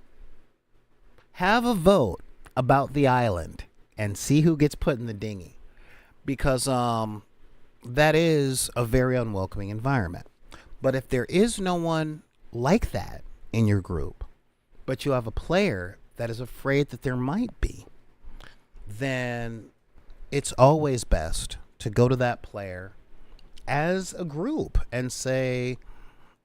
a vote about the island and see who gets put in the dinghy, because that is a very unwelcoming environment. But if there is no one like that in your group, but you have a player that is afraid that there might be, then it's always best to go to that player as a group and say,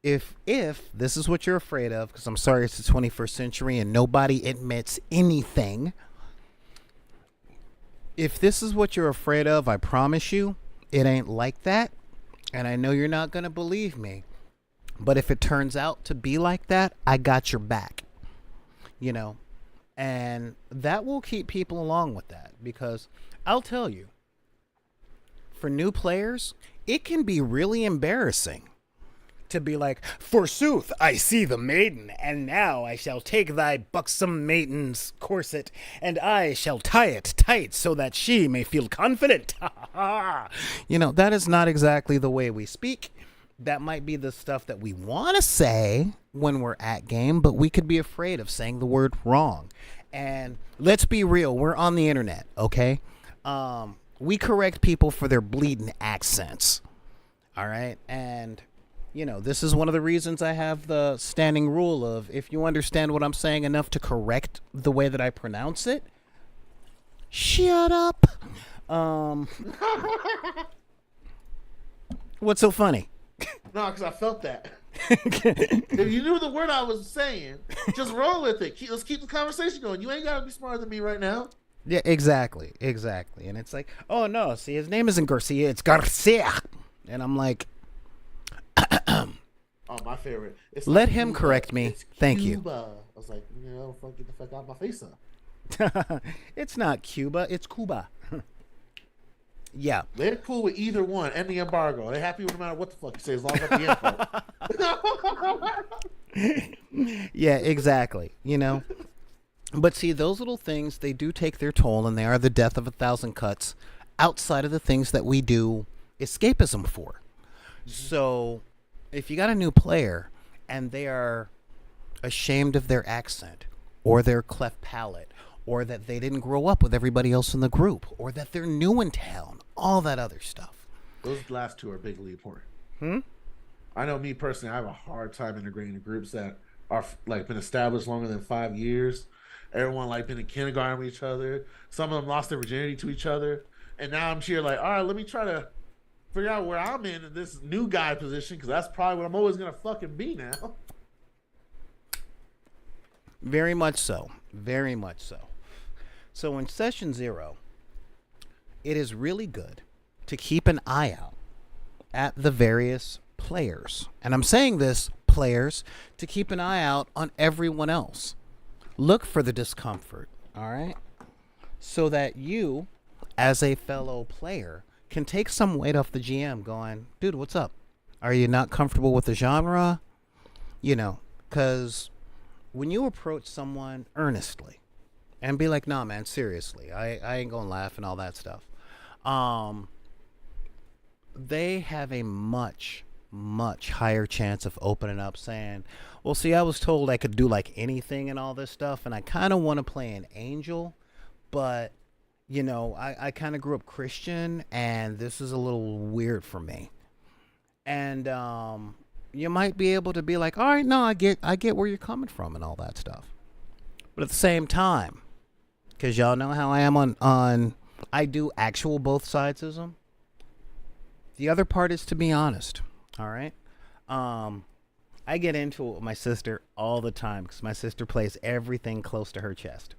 if this is what you're afraid of, because I'm sorry, it's the 21st century and nobody admits anything. If this is what you're afraid of, I promise you, it ain't like that. And I know you're not going to believe me. But if it turns out to be like that, I got your back. And that will keep people along with that. Because I'll tell you, for new players, it can be really embarrassing to be like, forsooth, I see the maiden, and now I shall take thy buxom maiden's corset, and I shall tie it tight so that she may feel confident. That is not exactly the way we speak. That might be the stuff that we want to say when we're at game, but we could be afraid of saying the word wrong. And let's be real, we're on the internet, okay? We correct people for their bleeding accents, all right? And this is one of the reasons I have the standing rule of, if you understand what I'm saying enough to correct the way that I pronounce it, shut up. What's so funny? No, because I felt that. If you knew the word I was saying, just roll with it. Let's keep the conversation going. You ain't got to be smarter than me right now. Yeah, exactly. And it's like, oh no, see, his name isn't Garcia, it's Garcia. And I'm like, oh, my favorite. It's let him Cuba. Correct me. Thank you. I was like, get the fuck out of my face up. It's not Cuba, it's Cuba. Yeah. They're cool with either one and the embargo. They're happy with no matter what the fuck you say as long as I get the info. Yeah, exactly. But see, those little things, they do take their toll, and they are the death of a thousand cuts outside of the things that we do escapism for. So, if you got a new player and they are ashamed of their accent or their cleft palate or that they didn't grow up with everybody else in the group or that they're new in town, all that other stuff. Those last two are bigly important. Hmm? I know me personally, I have a hard time integrating the groups that are like been established longer than 5 years. Everyone like been in kindergarten with each other. Some of them lost their virginity to each other, and now I'm here like, all right, let me try to figure out where I'm in this new guy position because that's probably what I'm always gonna fucking be now. Very much so. Very much so. So in session 0, it is really good to keep an eye out at the various players. And I'm saying this, players, to keep an eye out on everyone else. Look for the discomfort, all right? So that you, as a fellow player, can take some weight off the GM going, dude, what's up? Are you not comfortable with the genre? Because when you approach someone earnestly and be like, nah, man, seriously, I ain't gonna laugh and all that stuff. They have a much, much higher chance of opening up saying, well, see, I was told I could do like anything and all this stuff, and I kind of want to play an angel, but, I kind of grew up Christian, and this is a little weird for me. And you might be able to be like, all right, no, I get where you're coming from and all that stuff. But at the same time, because y'all know how I am on I do actual both sidesism. The other part is to be honest, all right? I get into it with my sister all the time because my sister plays everything close to her chest.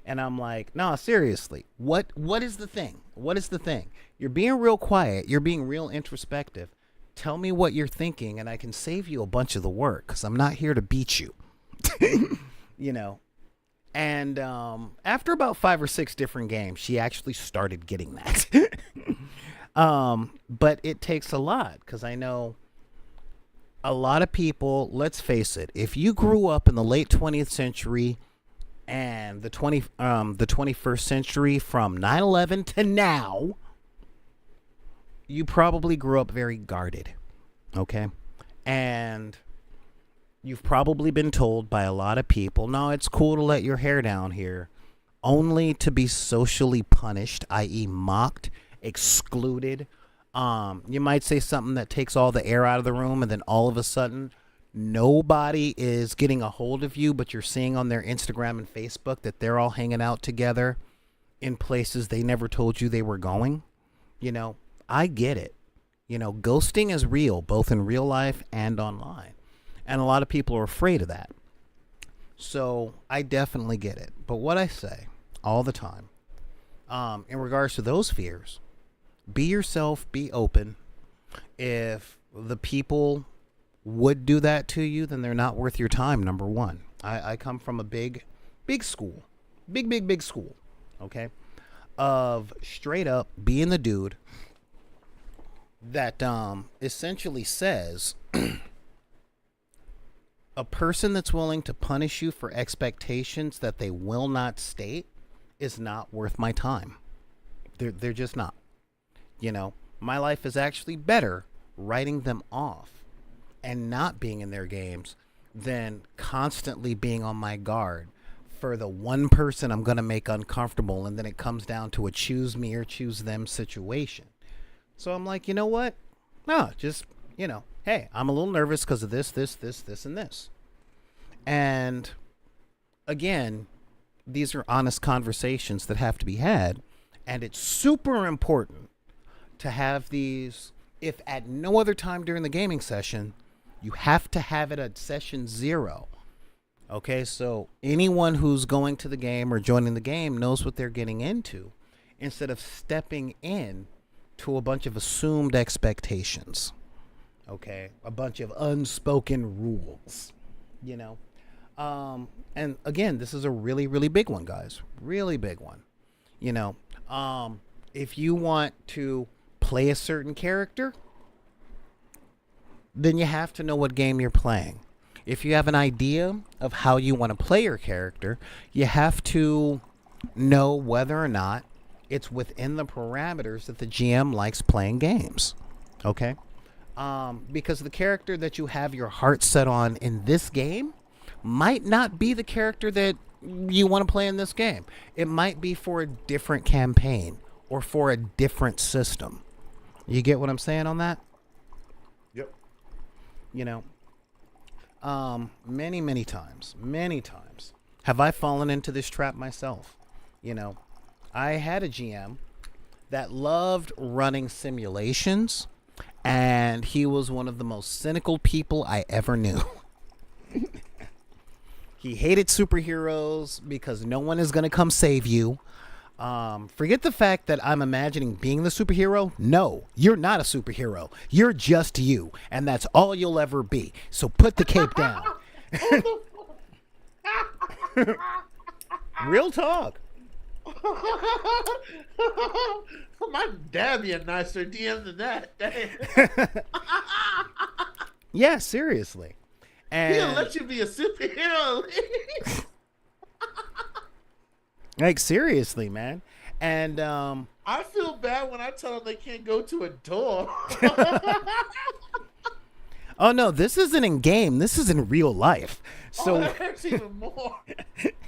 And I'm like, no, seriously, what is the thing? What is the thing? You're being real quiet. You're being real introspective. Tell me what you're thinking, and I can save you a bunch of the work because I'm not here to beat you. And after about 5 or 6 different games, she actually started getting that. But it takes a lot because I know a lot of people, let's face it, if you grew up in the late 20th century and the 21st century from 9/11 to now, you probably grew up very guarded, okay? And you've probably been told by a lot of people, no, it's cool to let your hair down here, only to be socially punished, i.e. mocked, excluded. You might say something that takes all the air out of the room, and then all of a sudden, nobody is getting a hold of you, but you're seeing on their Instagram and Facebook that they're all hanging out together in places they never told you they were going. I get it. Ghosting is real, both in real life and online. And a lot of people are afraid of that. So I definitely get it. But what I say all the time, in regards to those fears, be yourself, be open. If the people would do that to you, then they're not worth your time, number one. I come from a big school. Big school. Okay? Of straight up being the dude that essentially says a person that's willing to punish you for expectations that they will not state is not worth my time. They're just not. My life is actually better writing them off and not being in their games than constantly being on my guard for the one person I'm going to make uncomfortable, and then it comes down to a choose me or choose them situation. So I'm like, you know what? No, just, hey, I'm a little nervous because of this, and this. And again, these are honest conversations that have to be had. And it's super important to have these, if at no other time during the gaming session, you have to have it at session 0. Okay, so anyone who's going to the game or joining the game knows what they're getting into instead of stepping in to a bunch of assumed expectations. Okay, a bunch of unspoken rules, and again, this is a really, really big one, guys. Really big one. If you want to play a certain character, then you have to know what game you're playing. If you have an idea of how you want to play your character, you have to know whether or not it's within the parameters that the GM likes playing games. Okay? Because the character that you have your heart set on in this game might not be the character that you want to play in this game. It might be for a different campaign or for a different system. You get what I'm saying on that? Yep. You know, many times have I fallen into this trap myself. You know, I had a GM that loved running simulations, and he was one of the most cynical people I ever knew. He hated superheroes because no one is going to come save you. Forget the fact that I'm imagining being the superhero. No, you're not a superhero. You're just you, and that's all you'll ever be. So put the cape down. Real talk. My dad be a nicer DM than that. Yeah, seriously. And He'll let you be a superhero. like, seriously, man. And I feel bad when I tell them they can't go to a door. oh no, this isn't in game. This is in real life. So that hurts even more.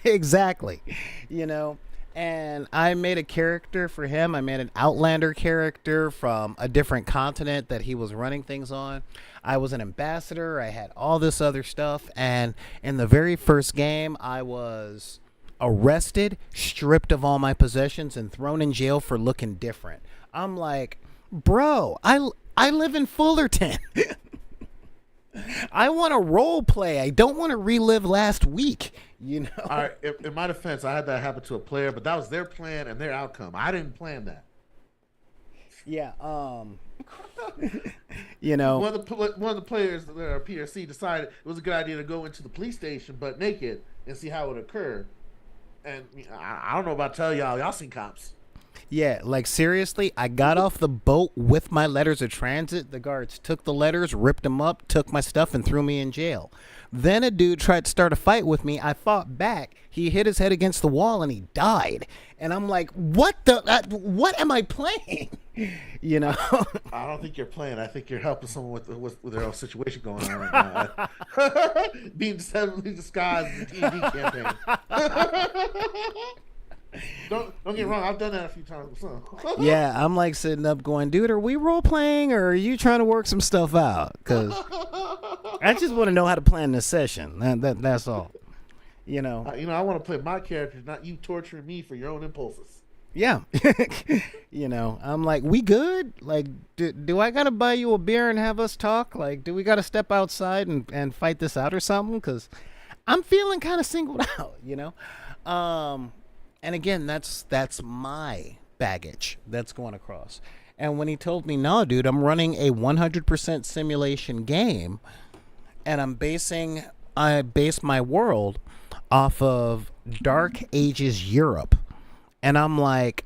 exactly. You know, and I made a character for him. I made an Outlander character from a different continent that he was running things on. I was an ambassador. I had all this other stuff. And in the very first game, I was arrested, stripped of all my possessions, and thrown in jail for looking different. I'm like, bro, I live in Fullerton. I want to role play. I don't want to relive last week. You know. All right. In my defense, I had that happen to a player, but that was their plan and their outcome. I didn't plan that. Yeah. You know. One of the players that are PRC decided it was a good idea to go into the police station but naked and see how it occurred. And I don't know about telling y'all seen cops. Yeah, like seriously, I got off the boat with my letters of transit. The guards took the letters, ripped them up, took my stuff, and threw me in jail. Then a dude tried to start a fight with me. I fought back. He hit his head against the wall and he died. And I'm like, what am I playing? You know? I don't think you're playing. I think you're helping someone with their own situation going on right now. Being heavily disguised in the TV campaign. Don't get me wrong. I've done that a few times. Yeah, I'm like sitting up going, dude, are we role playing or are you trying to work some stuff out? Because I just want to know how to plan this session. That's all. You know. I want to play my characters, not you torturing me for your own impulses. Yeah. You know, I'm like, we good? Like, do I got to buy you a beer and have us talk? Like, do we got to step outside and fight this out or something? Because I'm feeling kind of singled out, you know? And again, that's my baggage that's going across. And when he told me, no, dude, I'm running a 100% simulation game, and I base my world off of Dark Ages Europe. And I'm like,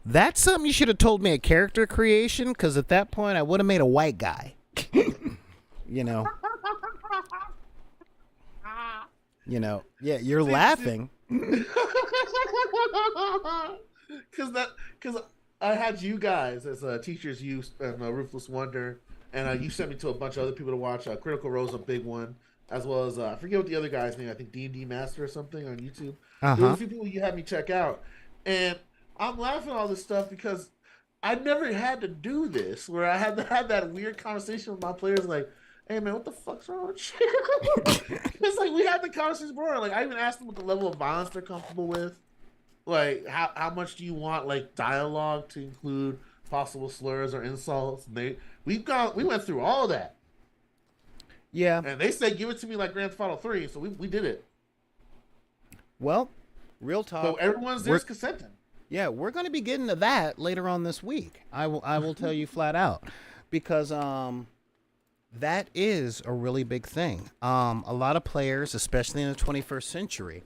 that's something you should have told me at character creation, because at that point I would have made a white guy. You know? You know, yeah, you're laughing. Because I had you guys as teachers, you and Ruthless Wonder, and you sent me to a bunch of other people to watch. Critical Role's a big one, as well as I forget what the other guy's name. I think D&D Master or something on YouTube. There were a few people you had me check out, and I'm laughing at all this stuff because I never had to do this, where I had to have that weird conversation with my players, like, hey man, what the fuck's wrong with you? It's like we had the conversation before. Like I even asked them what the level of violence they're comfortable with. Like how much do you want like dialogue to include possible slurs or insults? And we went through all that. Yeah. And they said give it to me like Grand Theft Auto 3, so we did it. Well, real talk. So everyone's there's consenting. Yeah, we're gonna be getting to that later on this week. I will tell you flat out. Because that is a really big thing. A lot of players, especially in the 21st century,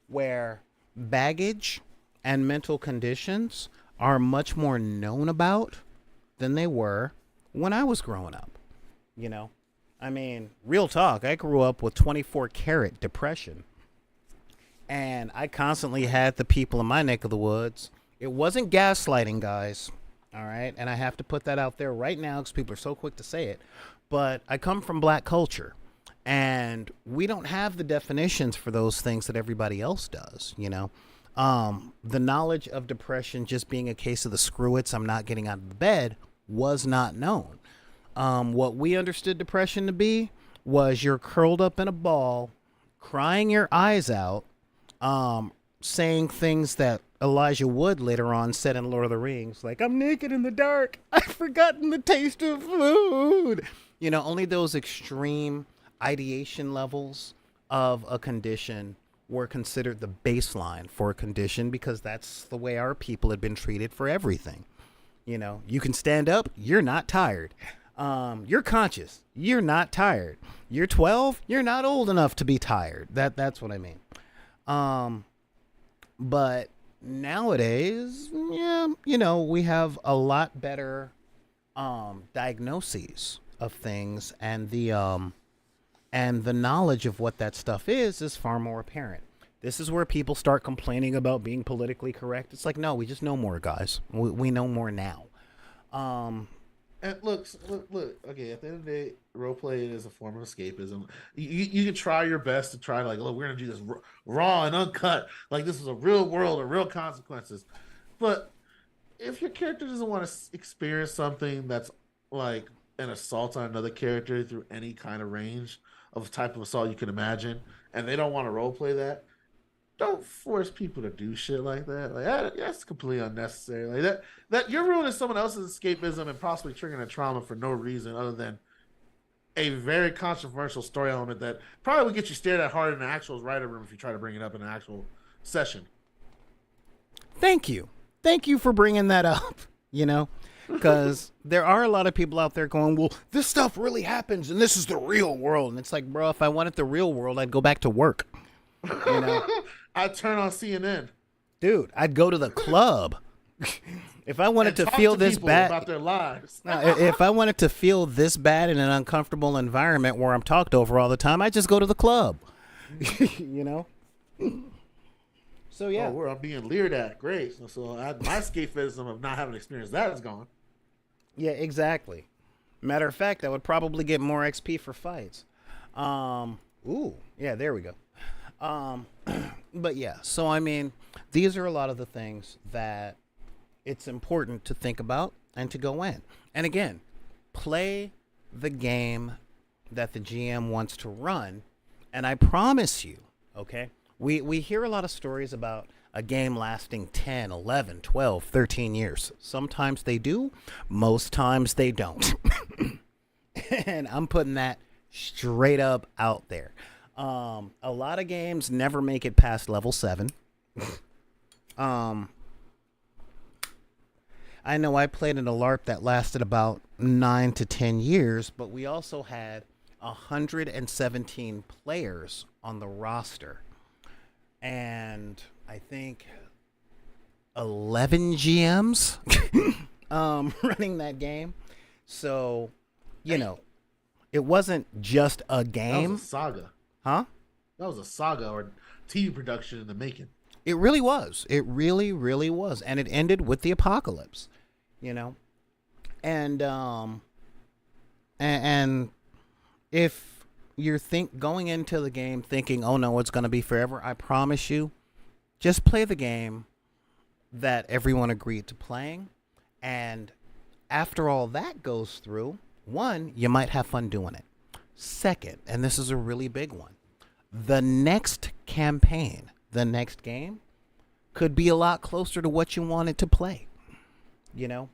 where baggage and mental conditions are much more known about than they were when I was growing up. You know, I mean, real talk, I grew up with 24 karat depression. And I constantly had the people in my neck of the woods. It wasn't gaslighting, guys. All right. And I have to put that out there right now because people are so quick to say it. But I come from black culture. And we don't have the definitions for those things that everybody else does, you know. The knowledge of depression just being a case of the screw-its, I'm not getting out of the bed, was not known. What we understood depression to be was you're curled up in a ball, crying your eyes out, saying things that Elijah Wood later on said in Lord of the Rings, like, I'm naked in the dark. I've forgotten the taste of food. You know, only those extreme ideation levels of a condition were considered the baseline for a condition because that's the way our people had been treated for everything. You know, you can stand up. You're not tired. You're conscious. You're not tired. You're 12. You're not old enough to be tired. That's what I mean. But nowadays, yeah, you know, we have a lot better diagnoses of things, and the knowledge of what that stuff is far more apparent. This is where people start complaining about being politically correct. It's like, no, we just know more, guys. We know more now. And look. Okay, at the end of the day, role playing is a form of escapism. You can try your best to try to, like, look, we're gonna do this raw and uncut, like this is a real world or real consequences. But if your character doesn't want to experience something that's like an assault on another character through any kind of range of type of assault you can imagine, and they don't want to role play that, don't force people to do shit like that. Like that's completely unnecessary. Like that you're ruining someone else's escapism and possibly triggering a trauma for no reason other than a very controversial story element that probably would get you stared at hard in the actual writer room if you try to bring it up in an actual session. Thank you for bringing that up. You know, because there are a lot of people out there going, well, this stuff really happens and this is the real world. And it's like, bro, if I wanted the real world, I'd go back to work. You know, I'd turn on CNN. Dude, I'd go to the club. If I wanted to feel this bad about their lives. if I wanted to feel this bad in an uncomfortable environment where I'm talked over all the time, I'd just go to the club. You know? So yeah. Oh, I'm being leered at. Great. So my escapism of not having experienced that is gone. Yeah, exactly. Matter of fact, I would probably get more XP for fights. Ooh, yeah, there we go. But yeah, so I mean, these are a lot of the things that it's important to think about and to go in. And again, play the game that the GM wants to run. And I promise you, okay, we hear a lot of stories about a game lasting 10, 11, 12, 13 years. Sometimes they do, most times they don't. And I'm putting that straight up out there. A lot of games never make it past level 7. I know I played in a LARP that lasted about 9 to 10 years, but we also had 117 players on the roster. And I think 11 GMs running that game. So, you know, it wasn't just a game. That was a saga. Huh? That was a saga or TV production in the making. It really was. It really, really was. And it ended with the apocalypse, you know? And if you're going into the game thinking, oh no, it's going to be forever, I promise you, just play the game that everyone agreed to playing. And after all that goes through, one, you might have fun doing it. Second, and this is a really big one, the next campaign, the next game, could be a lot closer to what you wanted to play. You know?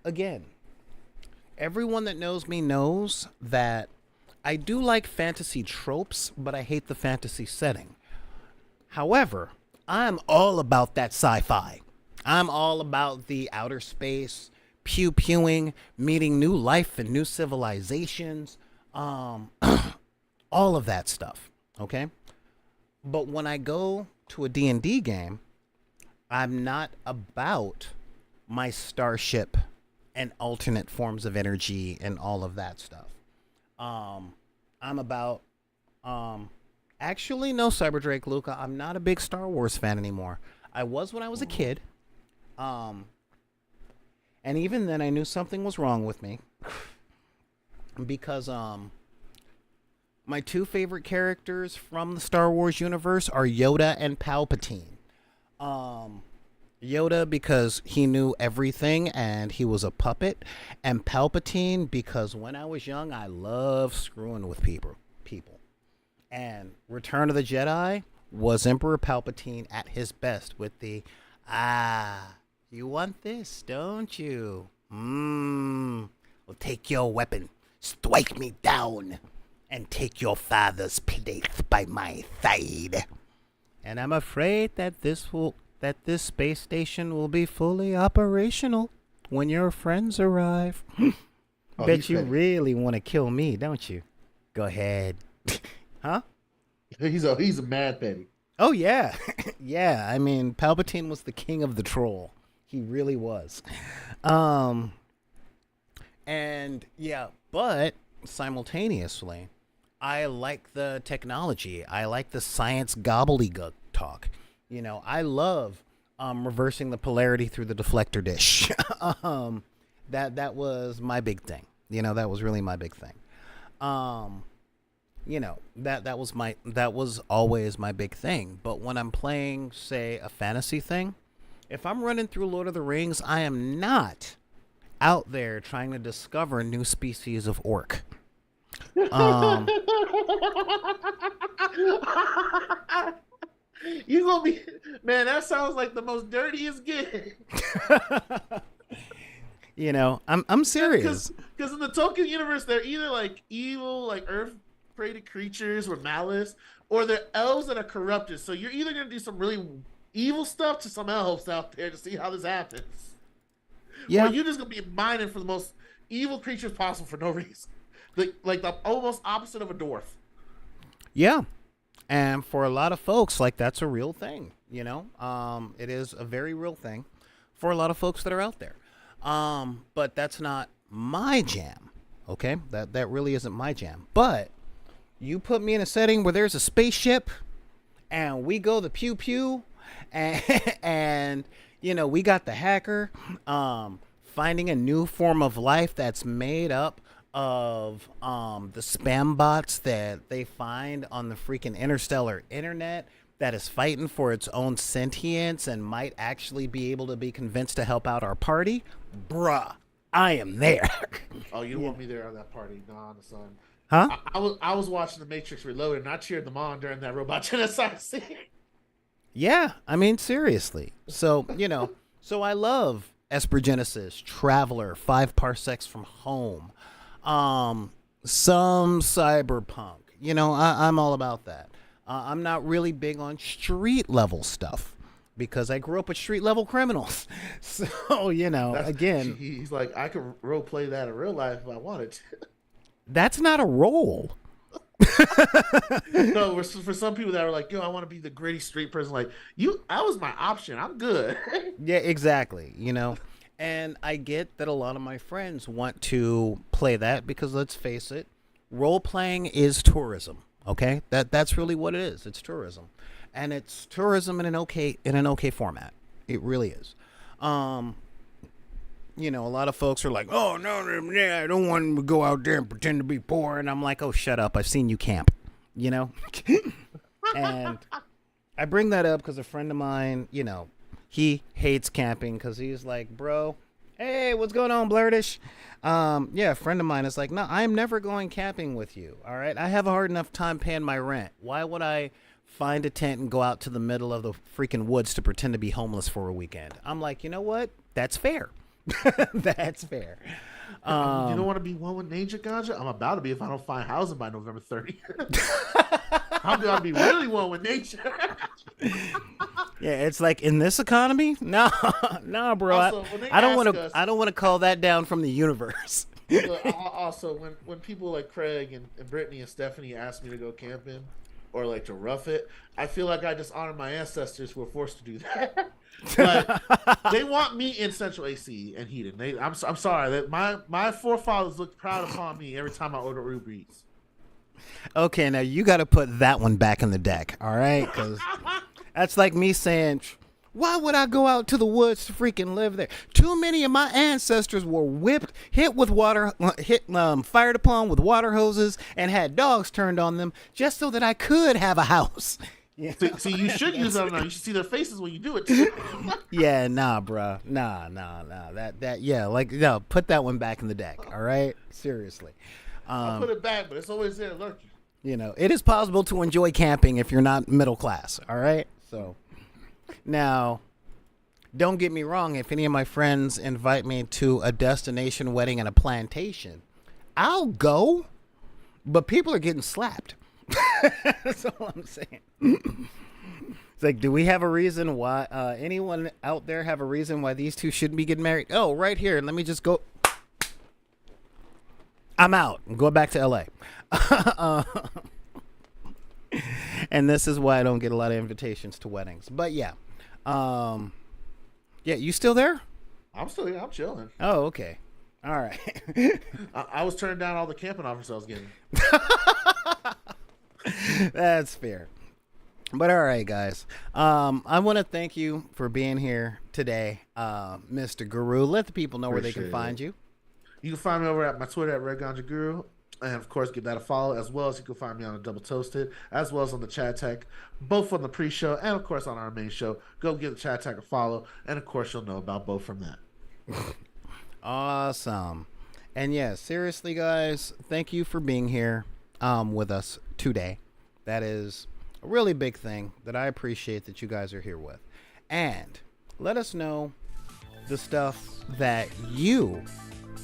Again, everyone that knows me knows that I do like fantasy tropes, but I hate the fantasy setting. However, I'm all about that sci-fi. I'm all about the outer space, pew-pewing, meeting new life and new civilizations, all of that stuff, okay? But when I go to a D&D game, I'm not about my starship and alternate forms of energy and all of that stuff. Um, I'm about actually no Cyber Drake Luca. I'm not a big Star Wars fan anymore. I was when I was a kid. Um, and even then I knew something was wrong with me because my two favorite characters from the Star Wars universe are Yoda and Palpatine. Um, Yoda because he knew everything and he was a puppet, and Palpatine because when I was young I loved screwing with people. And Return of the Jedi was Emperor Palpatine at his best with the you want this, don't you? Well, take your weapon, strike me down, and take your father's place by my side. And I'm afraid that this space station will be fully operational when your friends arrive. Bet you really want to kill me, don't you? Go ahead. Huh? He's a mad petty. Oh yeah. Yeah, I mean Palpatine was the king of the troll. He really was. And yeah, but simultaneously I like the technology. I like the science gobbledygook talk. I love reversing the polarity through the deflector dish. That was my big thing. That was really my big thing. That was always my big thing. But when I'm playing, say, a fantasy thing, if I'm running through Lord of the Rings, I am not out there trying to discover new species of orc. You gonna be, man? That sounds like the most dirtiest gig. I'm serious. Because in the Tolkien universe, they're either like evil, like earth-created creatures with malice, or they're elves that are corrupted. So you're either gonna do some really evil stuff to some elves out there to see how this happens, or you're just gonna be mining for the most evil creatures possible for no reason, like the almost opposite of a dwarf. Yeah. And for a lot of folks, like that's a real thing, it is a very real thing for a lot of folks that are out there. But that's not my jam. Okay. That really isn't my jam, but you put me in a setting where there's a spaceship and we go the pew pew and we got the hacker, finding a new form of life that's made up of the spam bots that they find on the freaking interstellar internet that is fighting for its own sentience and might actually be able to be convinced to help out our party. Bruh, I am there. Oh, you want me there on that party? Nah, son. Huh? I was watching The Matrix Reloaded and I cheered them on during that robot genocide scene. Yeah, I mean, seriously. So, so I love Esper Genesis, Traveler, 5 Parsecs from Home. Some cyberpunk. I'm all about that. I'm not really big on street level stuff because I grew up with street level criminals. So, again, he's like, I could role play that in real life if I wanted to. That's not a role. No, for some people that are like, yo, I want to be the gritty street person. Like that was my option. I'm good. Yeah, exactly. And I get that a lot of my friends want to play that because let's face it, role playing is tourism. Okay, that's really what it is. It's tourism, and it's tourism in an okay format. It really is. A lot of folks are like, oh no, I don't want to go out there and pretend to be poor, and I'm like, oh, shut up. I've seen you camp. And I bring that up because a friend of mine, he hates camping because he's like, bro, hey, what's going on, Blurtish? A friend of mine is like, no, I'm never going camping with you. All right. I have a hard enough time paying my rent. Why would I find a tent and go out to the middle of the freaking woods to pretend to be homeless for a weekend? I'm like, you know what? That's fair. That's fair. You don't want to be one with nature, Ganja? I'm about to be if I don't find housing by November 30th. I'm going to be really one with nature. Yeah, it's like in this economy, no, bro. Also, I don't want to call that down from the universe. Also, when people like Craig and Brittany and Stephanie asked me to go camping, or like to rough it. I feel like I dishonor my ancestors who were forced to do that. But they want me in central AC and heating. I'm sorry that my forefathers looked proud upon me every time I order Uber Eats. Okay, now you got to put that one back in the deck, all right? Because that's like me saying, why would I go out to the woods to freaking live there? Too many of my ancestors were whipped, fired upon with water hoses, and had dogs turned on them just so that I could have a house. Yeah. See, you should use them now. You should see their faces when you do it too. Yeah, nah, bruh. Nah. No, put that one back in the deck, all right? Seriously. I'll put it back, but it's always there lurking. You know, it is possible to enjoy camping if you're not middle class, all right? So, now, don't get me wrong. If any of my friends invite me to a destination wedding and a plantation, I'll go, but people are getting slapped. That's all I'm saying. It's like, do we have a reason why, anyone out there have a reason why these two shouldn't be getting married? Oh, right here. Let me just go. I'm out. I'm going back to LA. And this is why I don't get a lot of invitations to weddings. But yeah. Yeah, you still there? I'm still here. I'm chilling. Oh, okay. All right. I was turning down all the camping offers I was getting. That's fair. But all right, guys. I want to thank you for being here today, Mr. Guru. Let the people know where they can find you. You can find me over at my Twitter at Red Ganja Guru. And of course, give that a follow, as well as you can find me on the Double Toasted, as well as on the Chat Tech, both on the pre-show and of course on our main show. Go give the Chat Tech a follow, and of course you'll know about both from that. Awesome. And yeah, seriously, guys, thank you for being here with us today. That is a really big thing that I appreciate that you guys are here with. And let us know the stuff that you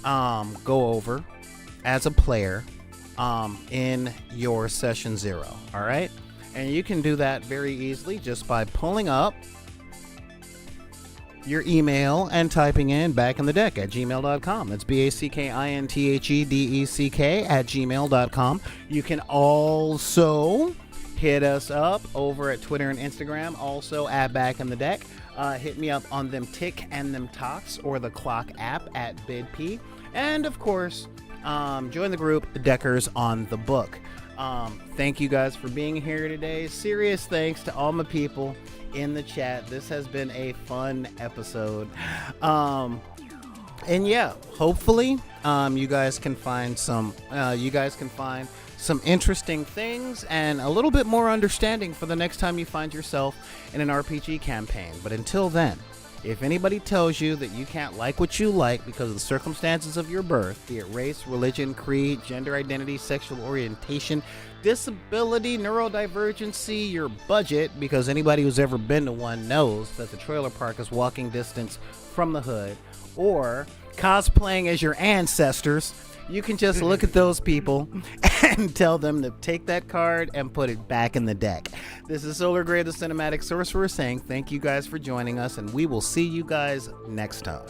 go over as a player in your session 0. All right, and you can do that very easily just by pulling up your email and typing in back in the deck at gmail.com. That's BACKINTHEDECK at gmail.com. You can also hit us up over at Twitter and Instagram, also at back in the deck. Hit me up on them Tick and them Talks or the Clock app at BidP. And of course, join the group Deckers on the Book. Thank you guys for being here today. Serious thanks to all my people in the chat. This has been a fun episode. And yeah, hopefully you guys can find some interesting things and a little bit more understanding for the next time you find yourself in an RPG campaign. But until then, if anybody tells you that you can't like what you like because of the circumstances of your birth, be it race, religion, creed, gender identity, sexual orientation, disability, neurodivergency, your budget, because anybody who's ever been to one knows that the trailer park is walking distance from the hood, or cosplaying as your ancestors, you can just look at those people and tell them to take that card and put it back in the deck. This is Solar Gray, the Cinematic Sorcerer, saying thank you guys for joining us, and we will see you guys next time.